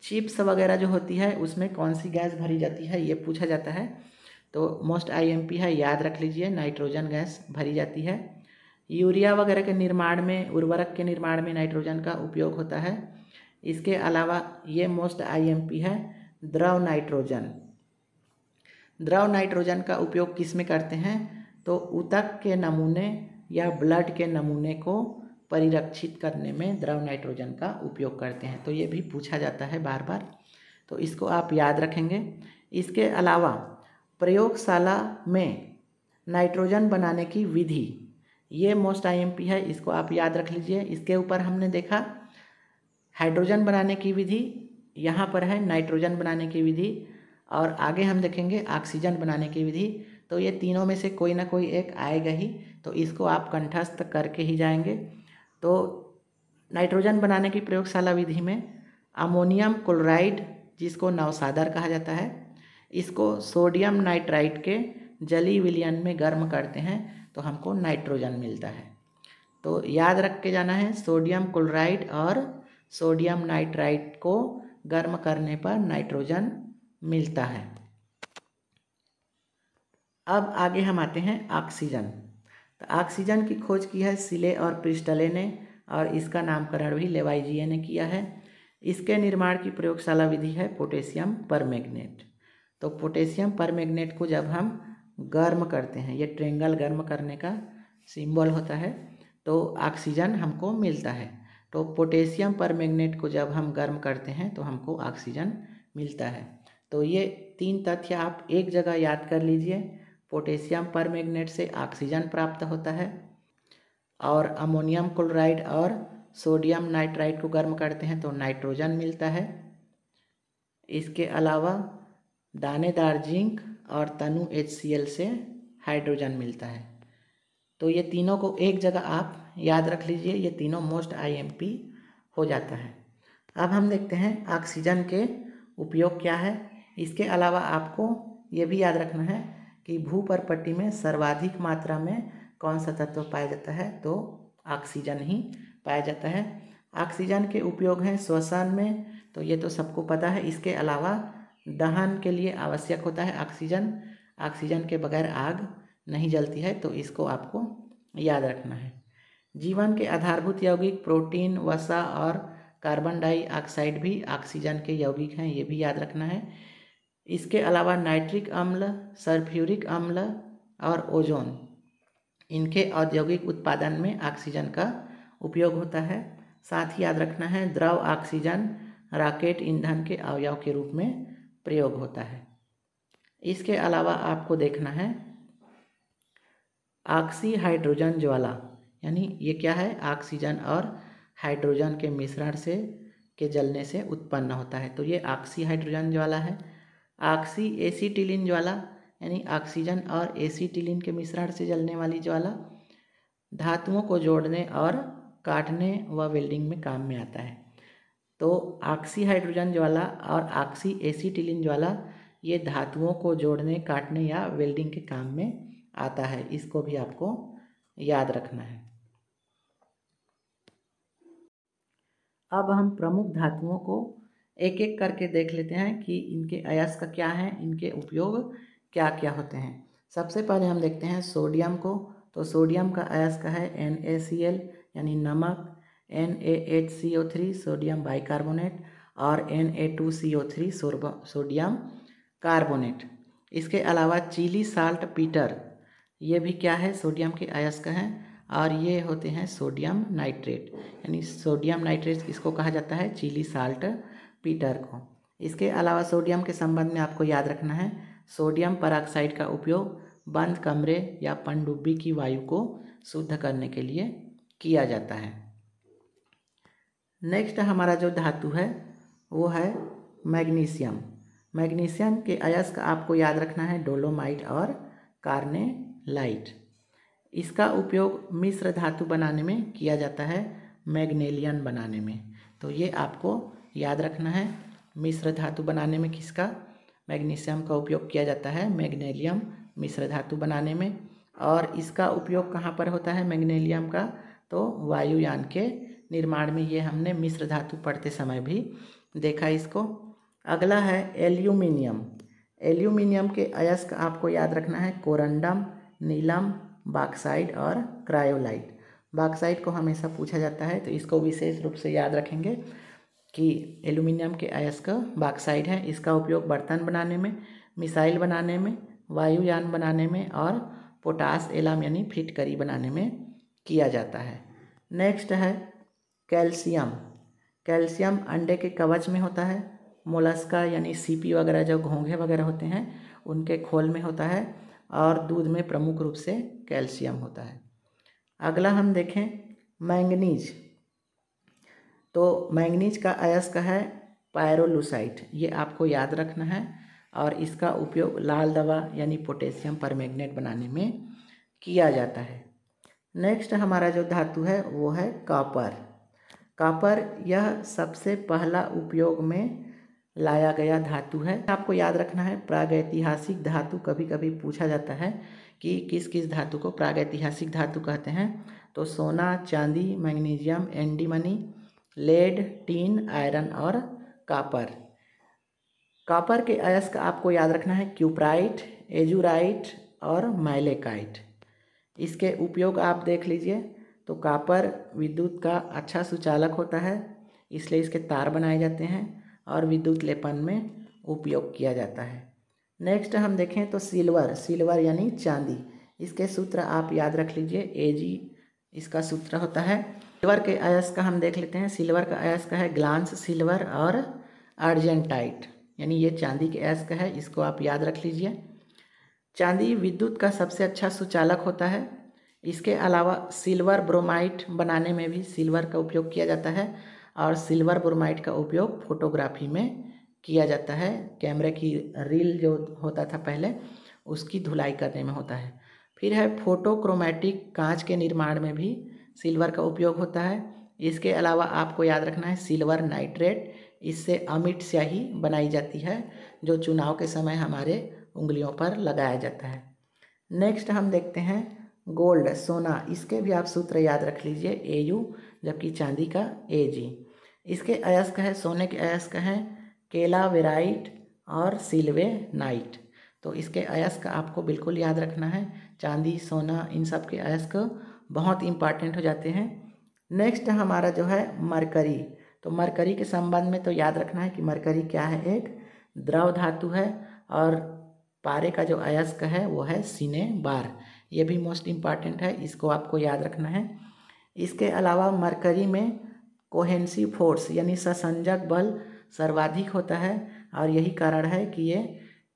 चिप्स वगैरह जो होती है उसमें कौन सी गैस भरी जाती है, ये पूछा जाता है। तो मोस्ट IMP है, याद रख लीजिए, नाइट्रोजन गैस भरी जाती है। यूरिया वगैरह के निर्माण में, उर्वरक के निर्माण में नाइट्रोजन का उपयोग होता है। इसके अलावा ये मोस्ट IMP है, द्रव नाइट्रोजन। द्रव नाइट्रोजन का उपयोग किस में करते हैं? तो ऊतक के नमूने या ब्लड के नमूने को परिरक्षित करने में द्रव नाइट्रोजन का उपयोग करते हैं। तो ये भी पूछा जाता है बार बार, तो इसको आप याद रखेंगे। इसके अलावा प्रयोगशाला में नाइट्रोजन बनाने की विधि, ये मोस्ट आईएमपी है, इसको आप याद रख लीजिए। इसके ऊपर हमने देखा हाइड्रोजन बनाने की विधि, यहाँ पर है नाइट्रोजन बनाने की विधि, और आगे हम देखेंगे ऑक्सीजन बनाने की विधि। तो ये तीनों में से कोई ना कोई एक आएगा ही, तो इसको आप कंठस्थ करके ही जाएंगे। तो नाइट्रोजन बनाने की प्रयोगशाला विधि में अमोनियम क्लोराइड, जिसको नवसादर कहा जाता है, इसको सोडियम नाइट्राइट के जलीय विलयन में गर्म करते हैं तो हमको नाइट्रोजन मिलता है। तो याद रख के जाना है, सोडियम क्लोराइड और सोडियम नाइट्राइट को गर्म करने पर नाइट्रोजन मिलता है। अब आगे हम आते हैं ऑक्सीजन। तो ऑक्सीजन की खोज की है सिले और प्रिस्टले ने, और इसका नामकरण भी लेवाइजिए ने किया है। इसके निर्माण की प्रयोगशाला विधि है पोटेशियम परमैंगनेट। तो पोटेशियम परमैंगनेट को जब हम गर्म करते हैं, ये ट्रेंगल गर्म करने का सिंबल होता है, तो ऑक्सीजन हमको मिलता है। तो पोटेशियम परमैंगनेट को जब हम गर्म करते हैं तो हमको ऑक्सीजन मिलता है। तो ये 3 तथ्य आप एक जगह याद कर लीजिए। पोटेशियम परमैंगनेट से ऑक्सीजन प्राप्त होता है, और अमोनियम क्लोराइड और सोडियम नाइट्राइट को गर्म करते हैं तो नाइट्रोजन मिलता है। इसके अलावा दानेदार जिंक और तनु HCl से हाइड्रोजन मिलता है। तो ये तीनों को एक जगह आप याद रख लीजिए, ये तीनों मोस्ट IMP हो जाता है। अब हम देखते हैं ऑक्सीजन के उपयोग क्या है। इसके अलावा आपको ये भी याद रखना है कि भूपर्पट्टी में सर्वाधिक मात्रा में कौन सा तत्व पाया जाता है? तो ऑक्सीजन ही पाया जाता है। ऑक्सीजन के उपयोग हैं श्वसन में, तो ये तो सबको पता है। इसके अलावा दहन के लिए आवश्यक होता है ऑक्सीजन। ऑक्सीजन के बगैर आग नहीं जलती है, तो इसको आपको याद रखना है। जीवन के आधारभूत यौगिक प्रोटीन, वसा और कार्बन डाइऑक्साइड भी ऑक्सीजन के यौगिक हैं, ये भी याद रखना है। इसके अलावा नाइट्रिक अम्ल, सल्फ्यूरिक अम्ल और ओजोन, इनके औद्योगिक उत्पादन में ऑक्सीजन का उपयोग होता है। साथ ही याद रखना है द्रव ऑक्सीजन रॉकेट ईंधन के अवयव के रूप में प्रयोग होता है। इसके अलावा आपको देखना है ऑक्सी हाइड्रोजन ज्वाला, यानी ये क्या है? ऑक्सीजन और हाइड्रोजन के मिश्रण से के जलने से उत्पन्न होता है, तो ये ऑक्सी हाइड्रोजन ज्वाला है। ऑक्सी एसिटिलीन ज्वाला, यानी ऑक्सीजन और एसिटिलीन के मिश्रण से जलने वाली ज्वाला धातुओं को जोड़ने और काटने व वेल्डिंग में काम में आता है। तो ऑक्सी हाइड्रोजन ज्वाला और ऑक्सी एसिटिलीन ज्वाला ये धातुओं को जोड़ने, काटने या वेल्डिंग के काम में आता है, इसको भी आपको याद रखना है। अब हम प्रमुख धातुओं को एक एक करके देख लेते हैं कि इनके अयस्क क्या हैं, इनके उपयोग क्या क्या होते हैं। सबसे पहले हम देखते हैं सोडियम को। तो सोडियम का अयस्क है NaCl यानी नमक, NaHCO3 सोडियम बाइकार्बोनेट और Na2CO3 सोडियम कार्बोनेट। इसके अलावा चिली साल्ट पीटर, ये भी क्या है? सोडियम के अयस्क हैं, और ये होते हैं सोडियम नाइट्रेट, यानी सोडियम नाइट्रेट किसको कहा जाता है? चिली साल्ट पीटर को। इसके अलावा सोडियम के संबंध में आपको याद रखना है सोडियम परऑक्साइड का उपयोग बंद कमरे या पनडुब्बी की वायु को शुद्ध करने के लिए किया जाता है। नेक्स्ट हमारा जो धातु है वो है मैग्नीशियम। मैग्नीशियम के अयस्क आपको याद रखना है डोलोमाइट और कार्नेलाइट। इसका उपयोग मिश्र धातु बनाने में किया जाता है, मैग्नेलियन बनाने में। तो ये आपको याद रखना है, मिश्र धातु बनाने में किसका? मैग्नीशियम का उपयोग किया जाता है, मैग्नेलियम मिश्र धातु बनाने में। और इसका उपयोग कहाँ पर होता है मैग्नेलियम का? तो वायुयान के निर्माण में। ये हमने मिश्र धातु पढ़ते समय भी देखा इसको। अगला है एल्यूमिनियम। एल्यूमिनियम के अयस्क आपको याद रखना है कोरंडम, नीलम, बॉक्साइट और क्रायोलाइट। बॉक्साइट को हमेशा पूछा जाता है, तो इसको विशेष रूप से याद रखेंगे कि एल्यूमिनियम के अयस्क बॉक्साइट है। इसका उपयोग बर्तन बनाने में, मिसाइल बनाने में, वायुयान बनाने में और पोटास एलाम यानी फिटकरी बनाने में किया जाता है। नेक्स्ट है कैल्शियम। कैल्शियम अंडे के कवच में होता है, मोलस्का यानी सीपी वगैरह जो घोंघे वगैरह होते हैं उनके खोल में होता है, और दूध में प्रमुख रूप से कैल्शियम होता है। अगला हम देखें मैंगनीज। तो मैंगनीज का अयस्क है पायरोलुसाइट, ये आपको याद रखना है, और इसका उपयोग लाल दवा यानी पोटेशियम परमैंगनेट बनाने में किया जाता है। नेक्स्ट हमारा जो धातु है वो है कॉपर। कॉपर यह सबसे पहला उपयोग में लाया गया धातु है। आपको याद रखना है प्रागैतिहासिक धातु कभी कभी पूछा जाता है कि किस किस धातु को प्रागैतिहासिक धातु कहते हैं। तो सोना, चांदी, magnesium, antimony, lead, tin, iron और कॉपर। कॉपर के अयस्क आपको याद रखना है क्यूप्राइट, एजुराइट और माइलेकाइट। इसके उपयोग आप देख लीजिए। तो कॉपर विद्युत का अच्छा सुचालक होता है, इसलिए इसके तार बनाए जाते हैं और विद्युत लेपन में उपयोग किया जाता है। नेक्स्ट हम देखें तो सिल्वर। सिल्वर यानी चांदी, इसके सूत्र आप याद रख लीजिए, Ag इसका सूत्र होता है। सिल्वर के अयस्क हम देख लेते हैं। सिल्वर का अयस्क है ग्लांस सिल्वर और अर्जेंटाइट, यानी ये चांदी के अयस्क है, इसको आप याद रख लीजिए। चांदी विद्युत का सबसे अच्छा सुचालक होता है। इसके अलावा सिल्वर ब्रोमाइड बनाने में भी सिल्वर का उपयोग किया जाता है, और सिल्वर ब्रोमाइड का उपयोग फोटोग्राफी में किया जाता है। कैमरे की रील जो होता था पहले, उसकी धुलाई करने में होता है। फिर है फोटोक्रोमैटिक, कांच के निर्माण में भी सिल्वर का उपयोग होता है। इसके अलावा आपको याद रखना है सिल्वर नाइट्रेट, इससे अमिट स्याही बनाई जाती है जो चुनाव के समय हमारे उंगलियों पर लगाया जाता है। नेक्स्ट हम देखते हैं गोल्ड, सोना। इसके भी आप सूत्र याद रख लीजिए, Au, जबकि चांदी का Ag। इसके अयस्क है, सोने के अयस्क हैं केलावेराइट और सिल्वेनाइट। तो इसके अयस्क आपको बिल्कुल याद रखना है। चांदी, सोना, इन सब के अयस्क बहुत इंपॉर्टेंट हो जाते हैं। नेक्स्ट हमारा जो है मरकरी। तो मरकरी के संबंध में तो याद रखना है कि मरकरी क्या है, एक द्रव धातु है, और पारे का जो अयस्क है वो है सिनेबार। ये भी मोस्ट इम्पॉर्टेंट है, इसको आपको याद रखना है। इसके अलावा मरकरी में कोहेंसिव फोर्स यानी संसंजक बल सर्वाधिक होता है, और यही कारण है कि ये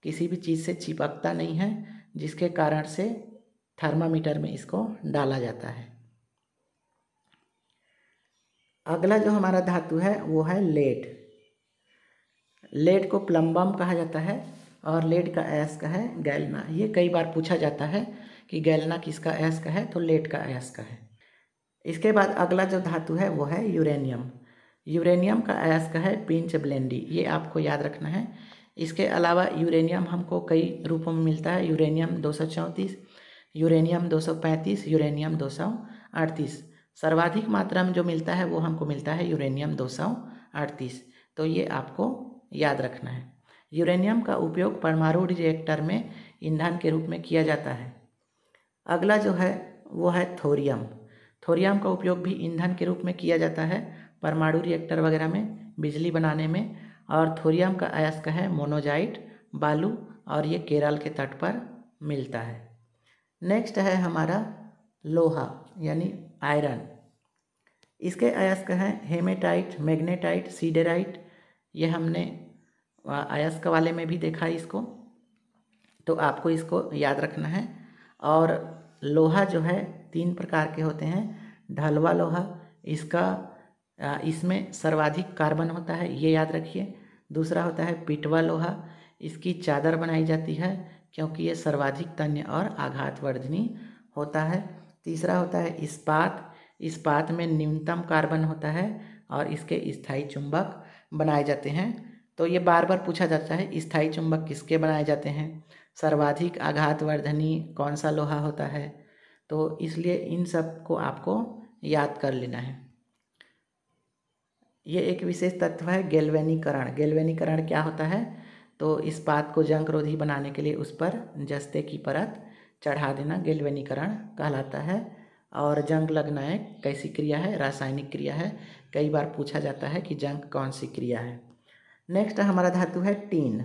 किसी भी चीज़ से चिपकता नहीं है, जिसके कारण से थर्मामीटर में इसको डाला जाता है। अगला जो हमारा धातु है वो है लेड। लेड को प्लम्बम कहा जाता है, और लेड का अयस्क है गैल्ना। ये कई बार पूछा जाता है कि गैल्ना किसका अयस्क है, तो लेड का अयस्क है। इसके बाद अगला जो धातु है वो है यूरेनियम। यूरेनियम का अयस्क है पिंच ब्लेंडी, ये आपको याद रखना है। इसके अलावा यूरेनियम हमको कई रूपों में मिलता है, यूरेनियम 234, यूरेनियम 235, यूरेनियम 238। सर्वाधिक मात्रा में जो मिलता है वो हमको मिलता है यूरेनियम 238। तो ये आपको याद रखना है। यूरेनियम का उपयोग परमाणु रिएक्टर में ईंधन के रूप में किया जाता है। अगला जो है वो है थोरियम। थोरियम का उपयोग भी ईंधन के रूप में किया जाता है परमाणु रिएक्टर वगैरह में, बिजली बनाने में। और थोरियम का अयस्क है मोनोजाइट, बालू, और ये केरल के तट पर मिलता है। नेक्स्ट है हमारा लोहा यानी आयरन। इसके अयस्क हैं हेमेटाइट, मैग्नेटाइट, सीडेराइट। ये हमने अयस्क वाले में भी देखा इसको, तो आपको इसको याद रखना है। और लोहा जो है 3 प्रकार के होते हैं। ढलवा लोहा, इसमें सर्वाधिक कार्बन होता है, ये याद रखिए। दूसरा होता है पिटवा लोहा, इसकी चादर बनाई जाती है क्योंकि ये सर्वाधिक तन्य और आघातवर्धनी होता है। तीसरा होता है इस्पात। इस्पात में न्यूनतम कार्बन होता है और इसके स्थायी चुंबक बनाए जाते हैं। तो ये बार बार पूछा जाता है स्थायी चुंबक किसके बनाए जाते हैं, सर्वाधिक आघातवर्धनी कौन सा लोहा होता है। तो इसलिए इन सब को आपको याद कर लेना है। ये एक विशेष तत्व है गैल्वेनीकरण। गैल्वेनीकरण क्या होता है, तो इस्पात को जंगरोधी बनाने के लिए उस पर जस्ते की परत चढ़ा देना गैल्वेनीकरण कहलाता है। और जंग लगना एक कैसी क्रिया है, रासायनिक क्रिया है। कई बार पूछा जाता है कि जंग कौन सी क्रिया है। नेक्स्ट हमारा धातु है टीन।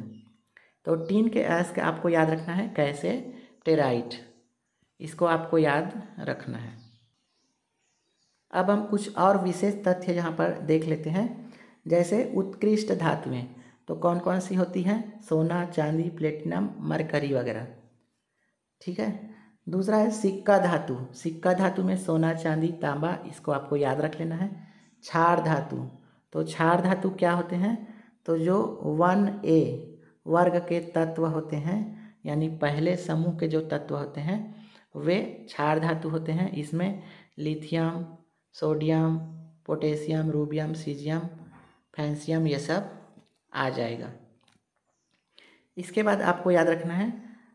तो टीन के अयस्क आपको याद रखना है कैसे, टेराइट, इसको आपको याद रखना है। अब हम कुछ और विशेष तथ्य यहाँ पर देख लेते हैं। जैसे उत्कृष्ट धातुएं तो कौन कौन सी होती हैं, सोना, चांदी, प्लेटिनम, मरकरी वगैरह, ठीक है। दूसरा है सिक्का धातु, सिक्का धातु में सोना, चांदी, तांबा, इसको आपको याद रख लेना है। क्षार धातु, तो क्षार धातु क्या होते हैं, तो जो 1A वर्ग के तत्व होते हैं, यानी पहले समूह के जो तत्व होते हैं वे क्षार धातु होते हैं। इसमें lithium, sodium, potassium, rubidium, caesium, francium, ये सब आ जाएगा। इसके बाद आपको याद रखना है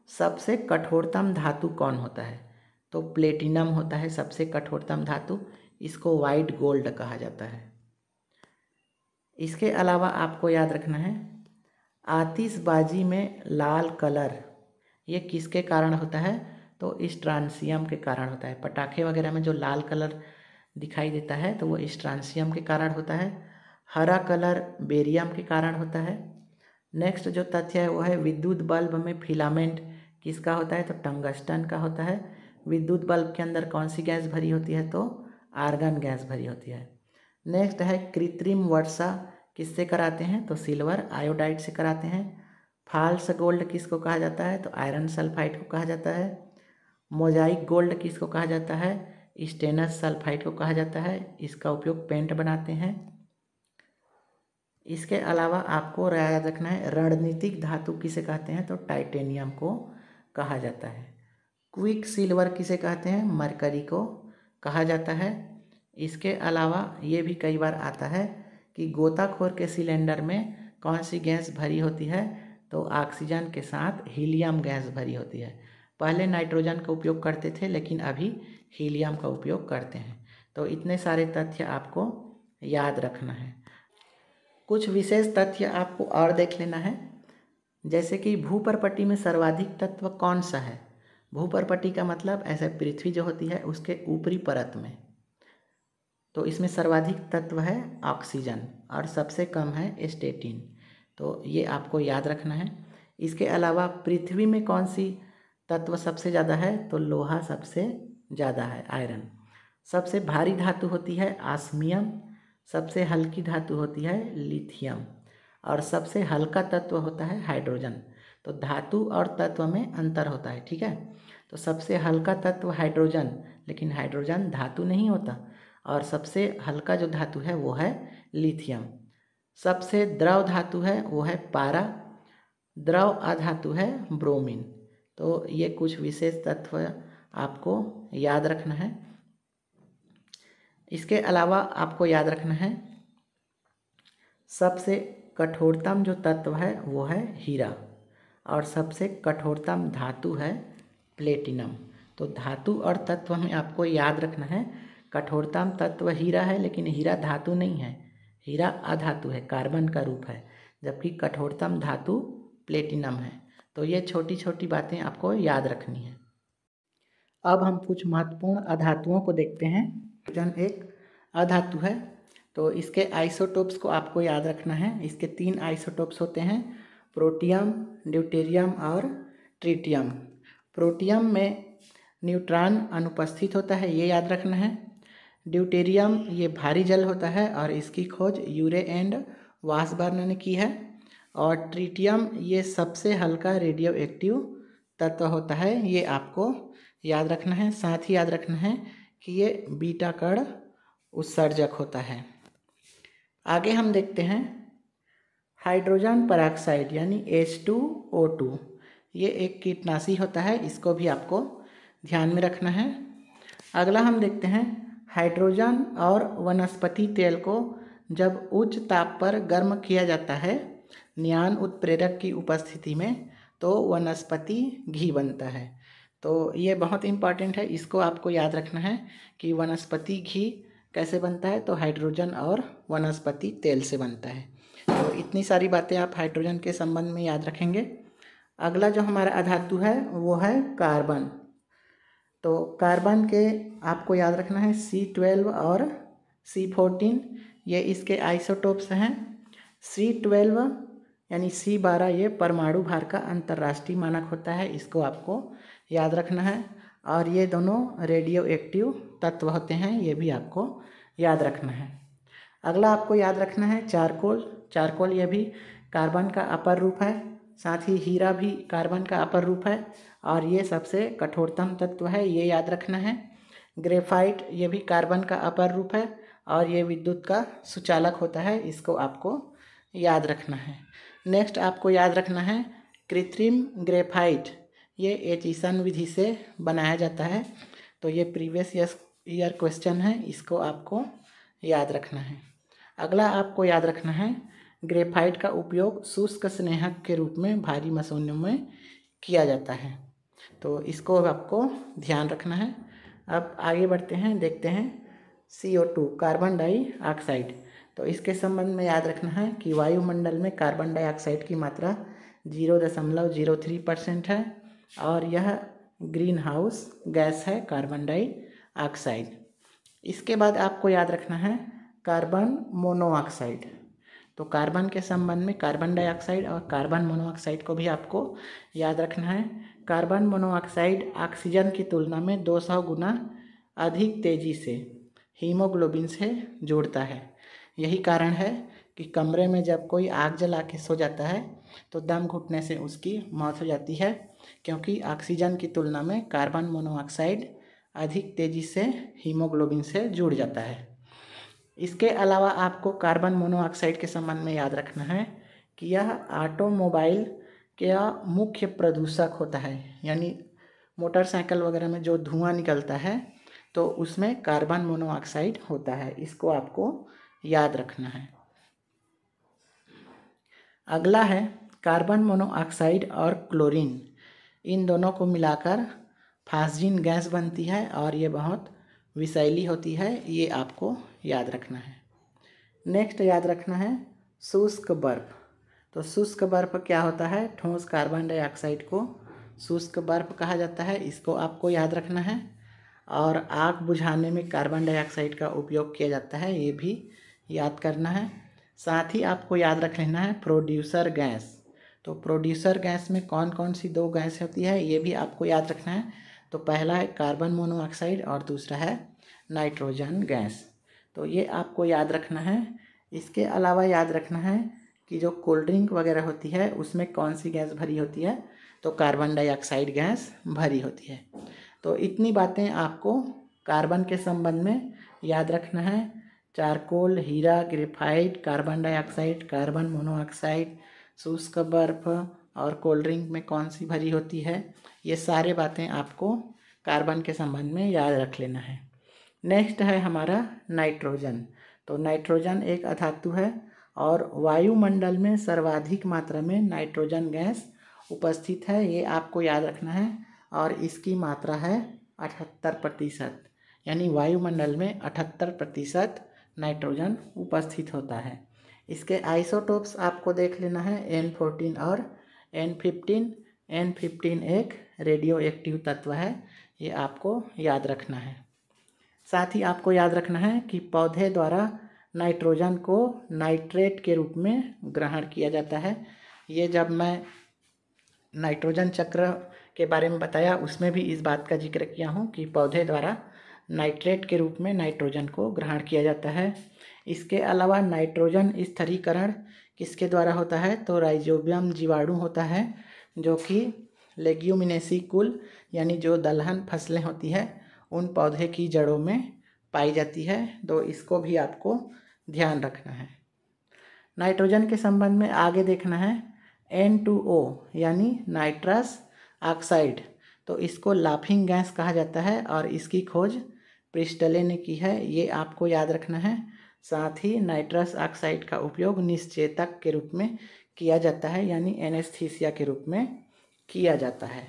सबसे कठोरतम धातु कौन होता है, तो प्लेटिनम होता है सबसे कठोरतम धातु, इसको वाइट गोल्ड कहा जाता है। इसके अलावा आपको याद रखना है आतिशबाजी में लाल कलर ये किसके कारण होता है, तो स्ट्रांसियम के कारण होता है। पटाखे वगैरह में जो लाल कलर दिखाई देता है तो वो स्ट्रांसियम के कारण होता है। हरा कलर बेरियम के कारण होता है। नेक्स्ट जो तथ्य है वो है विद्युत बल्ब में फिलामेंट किसका होता है, तो टंगस्टन का होता है। विद्युत बल्ब के अंदर कौन सी गैस भरी होती है, तो आर्गन गैस भरी होती है। नेक्स्ट है कृत्रिम वर्षा किससे कराते हैं, तो सिल्वर आयोडाइड से कराते हैं। फाल्स गोल्ड किसको कहा जाता है, तो आयरन सल्फाइड को कहा जाता है। मोजाइक गोल्ड किसको कहा जाता है, स्टेनस सल्फाइड को कहा जाता है, इसका उपयोग पेंट बनाते हैं। इसके अलावा आपको याद रखना है रणनीतिक धातु किसे कहते हैं, तो टाइटेनियम को कहा जाता है। क्विक सिल्वर किसे कहते हैं, मरकरी को कहा जाता है। इसके अलावा ये भी कई बार आता है कि गोताखोर के सिलेंडर में कौन सी गैस भरी होती है, तो ऑक्सीजन के साथ हीलियम गैस भरी होती है। पहले नाइट्रोजन का उपयोग करते थे लेकिन अभी हीलियम का उपयोग करते हैं। तो इतने सारे तथ्य आपको याद रखना है। कुछ विशेष तथ्य आपको और देख लेना है, जैसे कि भूपर्पट्टी में सर्वाधिक तत्व कौन सा है। भूपर्पट्टी का मतलब ऐसे पृथ्वी जो होती है उसके ऊपरी परत में, तो इसमें सर्वाधिक तत्व है ऑक्सीजन और सबसे कम है स्टेटिन, तो ये आपको याद रखना है। इसके अलावा पृथ्वी में कौन सी तत्व सबसे ज़्यादा है, तो लोहा सबसे ज़्यादा है, आयरन। सबसे भारी धातु होती है ऑस्मियम, सबसे हल्की धातु होती है लिथियम और सबसे हल्का तत्व होता है हाइड्रोजन। तो धातु और तत्व में अंतर होता है, ठीक है। तो सबसे हल्का तत्व हाइड्रोजन, लेकिन हाइड्रोजन धातु नहीं होता, और सबसे हल्का जो धातु है वो है लिथियम। सबसे द्रव धातु है वो है पारा, द्रव अधातु है ब्रोमीन। तो ये कुछ विशेष तत्व आपको याद रखना है। इसके अलावा आपको याद रखना है सबसे कठोरतम जो तत्व है वो है हीरा और सबसे कठोरतम धातु है प्लेटिनम। तो धातु और तत्व में आपको याद रखना है कठोरतम तत्व हीरा है, लेकिन हीरा धातु नहीं है, हीरा अधातु है, कार्बन का रूप है, जबकि कठोरतम धातु प्लेटिनम है। तो ये छोटी छोटी बातें आपको याद रखनी है। अब हम कुछ महत्वपूर्ण अधातुओं को देखते हैं। हाइड्रोजन एक अधातु है, तो इसके आइसोटोप्स को आपको याद रखना है। इसके 3 आइसोटोप्स होते हैं, प्रोटियम, ड्यूटेरियम और ट्रिटियम। प्रोटियम में न्यूट्रॉन अनुपस्थित होता है, ये याद रखना है। ड्यूटेरियम ये भारी जल होता है और इसकी खोज यूरे एंड वासबर्न ने की है। और ट्रिटियम ये सबसे हल्का रेडियो एक्टिव तत्व होता है, ये आपको याद रखना है। साथ ही याद रखना है कि ये बीटा कण उत्सर्जक होता है। आगे हम देखते हैं हाइड्रोजन पेरोक्साइड यानी H2O2, ये एक कीटनाशी होता है, इसको भी आपको ध्यान में रखना है। अगला हम देखते हैं हाइड्रोजन और वनस्पति तेल को जब उच्च ताप पर गर्म किया जाता है नियान उत्प्रेरक की उपस्थिति में, तो वनस्पति घी बनता है। तो ये बहुत इम्पॉर्टेंट है, इसको आपको याद रखना है कि वनस्पति घी कैसे बनता है, तो हाइड्रोजन और वनस्पति तेल से बनता है। तो इतनी सारी बातें आप हाइड्रोजन के संबंध में याद रखेंगे। अगला जो हमारा अधातु है वो है कार्बन। तो कार्बन के आपको याद रखना है C12 और C14, ये इसके आइसोटोप्स हैं। C12 यानी C12 ये परमाणु भार का अंतर्राष्ट्रीय मानक होता है, इसको आपको याद रखना है। और ये दोनों रेडियो एक्टिव तत्व होते हैं, ये भी आपको याद रखना है। अगला आपको याद रखना है चारकोल। चारकोल ये भी कार्बन का अपर रूप है, साथ ही हीरा भी कार्बन का अपर रूप है और ये सबसे कठोरतम तत्व है, ये याद रखना है। ग्रेफाइट ये भी कार्बन का अपर रूप है और ये विद्युत का सुचालक होता है, इसको आपको याद रखना है। नेक्स्ट आपको याद रखना है कृत्रिम ग्रेफाइट, ये एचिसन विधि से बनाया जाता है। तो ये प्रीवियस ईयर क्वेश्चन है, इसको आपको याद रखना है। अगला आपको याद रखना है ग्रेफाइट का उपयोग शुष्क स्नेहक के रूप में भारी मशीनों में किया जाता है, तो इसको आपको ध्यान रखना है। अब आगे बढ़ते हैं, देखते हैं CO2 कार्बन डाइऑक्साइड। तो इसके संबंध में याद रखना है कि वायुमंडल में कार्बन डाइऑक्साइड की मात्रा 0.03% है और यह ग्रीन हाउस गैस है कार्बन डाइऑक्साइड। इसके बाद आपको याद रखना है कार्बन मोनोऑक्साइड। तो कार्बन के संबंध में कार्बन डाइऑक्साइड और कार्बन मोनोऑक्साइड को भी आपको याद रखना है। कार्बन मोनोऑक्साइड ऑक्सीजन की तुलना में 200 गुना अधिक तेजी से हीमोग्लोबिन से जुड़ता है। यही कारण है कि कमरे में जब कोई आग जला के सो जाता है तो दम घुटने से उसकी मौत हो जाती है, क्योंकि ऑक्सीजन की तुलना में कार्बन मोनोऑक्साइड अधिक तेजी से हीमोग्लोबिन से जुड़ जाता है। इसके अलावा आपको कार्बन मोनोऑक्साइड के संबंध में याद रखना है कि यह ऑटोमोबाइल का मुख्य प्रदूषक होता है, यानी मोटरसाइकिल वगैरह में जो धुआं निकलता है तो उसमें कार्बन मोनोऑक्साइड होता है, इसको आपको याद रखना है। अगला है कार्बन मोनोऑक्साइड और क्लोरीन, इन दोनों को मिलाकर फास्जिन गैस बनती है और ये बहुत विषैली होती है, ये आपको याद रखना है। नेक्स्ट याद रखना है शुष्क बर्फ। तो शुष्क बर्फ क्या होता है? ठोस कार्बन डाइऑक्साइड को शुष्क बर्फ कहा जाता है, इसको आपको याद रखना है। और आग बुझाने में कार्बन डाइऑक्साइड का उपयोग किया जाता है, ये भी याद करना है। साथ ही आपको याद रख लेना है प्रोड्यूसर गैस। तो प्रोड्यूसर गैस में कौन कौन सी दो गैस होती है ये भी आपको याद रखना है। तो पहला है कार्बन मोनोऑक्साइड और दूसरा है नाइट्रोजन गैस, तो ये आपको याद रखना है। इसके अलावा याद रखना है कि जो कोल्ड ड्रिंक वगैरह होती है उसमें कौन सी गैस भरी होती है? तो कार्बन डाइऑक्साइड गैस भरी होती है। तो इतनी बातें आपको कार्बन के संबंध में याद रखना है। चारकोल, हीरा, graphite, carbon dioxide, carbon monoxide, शुष्क बर्फ और कोल्ड ड्रिंक में कौन सी भरी होती है, ये सारे बातें आपको कार्बन के संबंध में याद रख लेना है। नेक्स्ट है हमारा नाइट्रोजन। तो नाइट्रोजन एक अधातु है और वायुमंडल में सर्वाधिक मात्रा में नाइट्रोजन गैस उपस्थित है, ये आपको याद रखना है। और इसकी मात्रा है 78%, यानी वायुमंडल में 78% नाइट्रोजन उपस्थित होता है। इसके आइसोटोप्स आपको देख लेना है N14 और N15। N15 एक रेडियो एक्टिव तत्व है, ये आपको याद रखना है। साथ ही आपको याद रखना है कि पौधे द्वारा नाइट्रोजन को नाइट्रेट के रूप में ग्रहण किया जाता है। ये जब मैं नाइट्रोजन चक्र के बारे में बताया उसमें भी इस बात का जिक्र किया हूँ कि पौधे द्वारा नाइट्रेट के रूप में नाइट्रोजन को ग्रहण किया जाता है। इसके अलावा नाइट्रोजन स्थिरीकरण किसके द्वारा होता है? तो राइजोबियम जीवाणु होता है, जो कि लेग्यूमिनेसी कुल यानी जो दलहन फसलें होती है उन पौधे की जड़ों में पाई जाती है, तो इसको भी आपको ध्यान रखना है। नाइट्रोजन के संबंध में आगे देखना है N2O यानी नाइट्रस ऑक्साइड। तो इसको लाफिंग गैस कहा जाता है और इसकी खोज प्रिस्टले ने की है, ये आपको याद रखना है। साथ ही नाइट्रस ऑक्साइड का उपयोग निश्चेतक के रूप में किया जाता है, यानी एनेस्थीसिया के रूप में किया जाता है।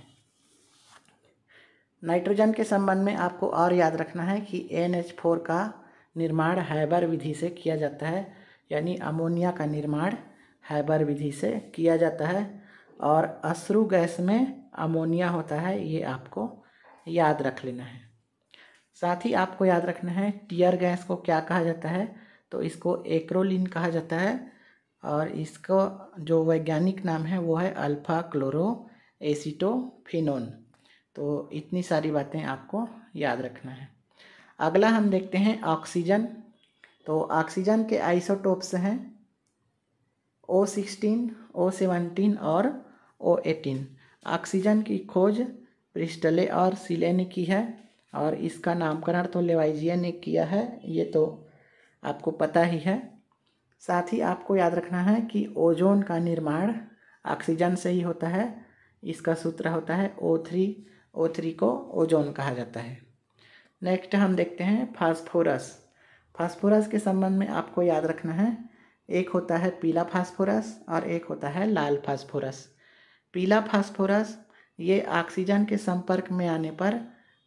नाइट्रोजन के संबंध में आपको और याद रखना है कि NH4 का निर्माण हैबर विधि से किया जाता है, यानी अमोनिया का निर्माण हैबर विधि से किया जाता है। और अश्रु गैस में अमोनिया होता है, ये आपको याद रख लेना है। साथ ही आपको याद रखना है टीयर गैस को क्या कहा जाता है? तो इसको एक्रोलीन कहा जाता है और इसको जो वैज्ञानिक नाम है वो है अल्फा क्लोरो एसीटोफिनोन। तो इतनी सारी बातें आपको याद रखना है। अगला हम देखते हैं ऑक्सीजन। तो ऑक्सीजन के आइसोटोप्स हैं O16, O17 और O18। ऑक्सीजन की खोज प्रिस्टले और सीले ने की है और इसका नामकरण तो लेवाइजिया ने किया है, ये तो आपको पता ही है। साथ ही आपको याद रखना है कि ओजोन का निर्माण ऑक्सीजन से ही होता है। इसका सूत्र होता है O3। O3 को ओजोन कहा जाता है। नेक्स्ट हम देखते हैं फास्फोरस। फास्फोरस के संबंध में आपको याद रखना है, एक होता है पीला फास्फोरस और एक होता है लाल फास्फोरस। पीला फास्फोरस ये ऑक्सीजन के संपर्क में आने पर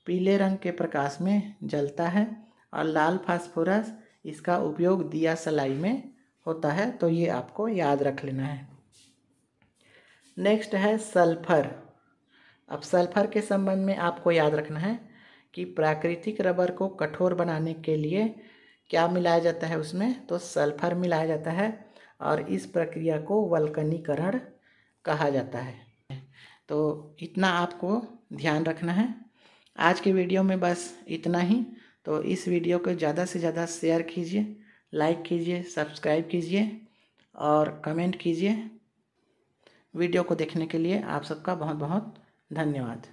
पीले रंग के प्रकाश में जलता है और लाल फास्फोरस इसका उपयोग दिया सलाई में होता है। तो ये आपको याद रख लेना है। नेक्स्ट है सल्फर। अब सल्फर के संबंध में आपको याद रखना है कि प्राकृतिक रबर को कठोर बनाने के लिए क्या मिलाया जाता है उसमें, तो सल्फर मिलाया जाता है और इस प्रक्रिया को वल्कनीकरण कहा जाता है। तो इतना आपको ध्यान रखना है। आज के वीडियो में बस इतना ही। तो इस वीडियो को ज़्यादा से ज़्यादा शेयर कीजिए, लाइक कीजिए, सब्सक्राइब कीजिए और कमेंट कीजिए। वीडियो को देखने के लिए आप सबका बहुत बहुत धन्यवाद।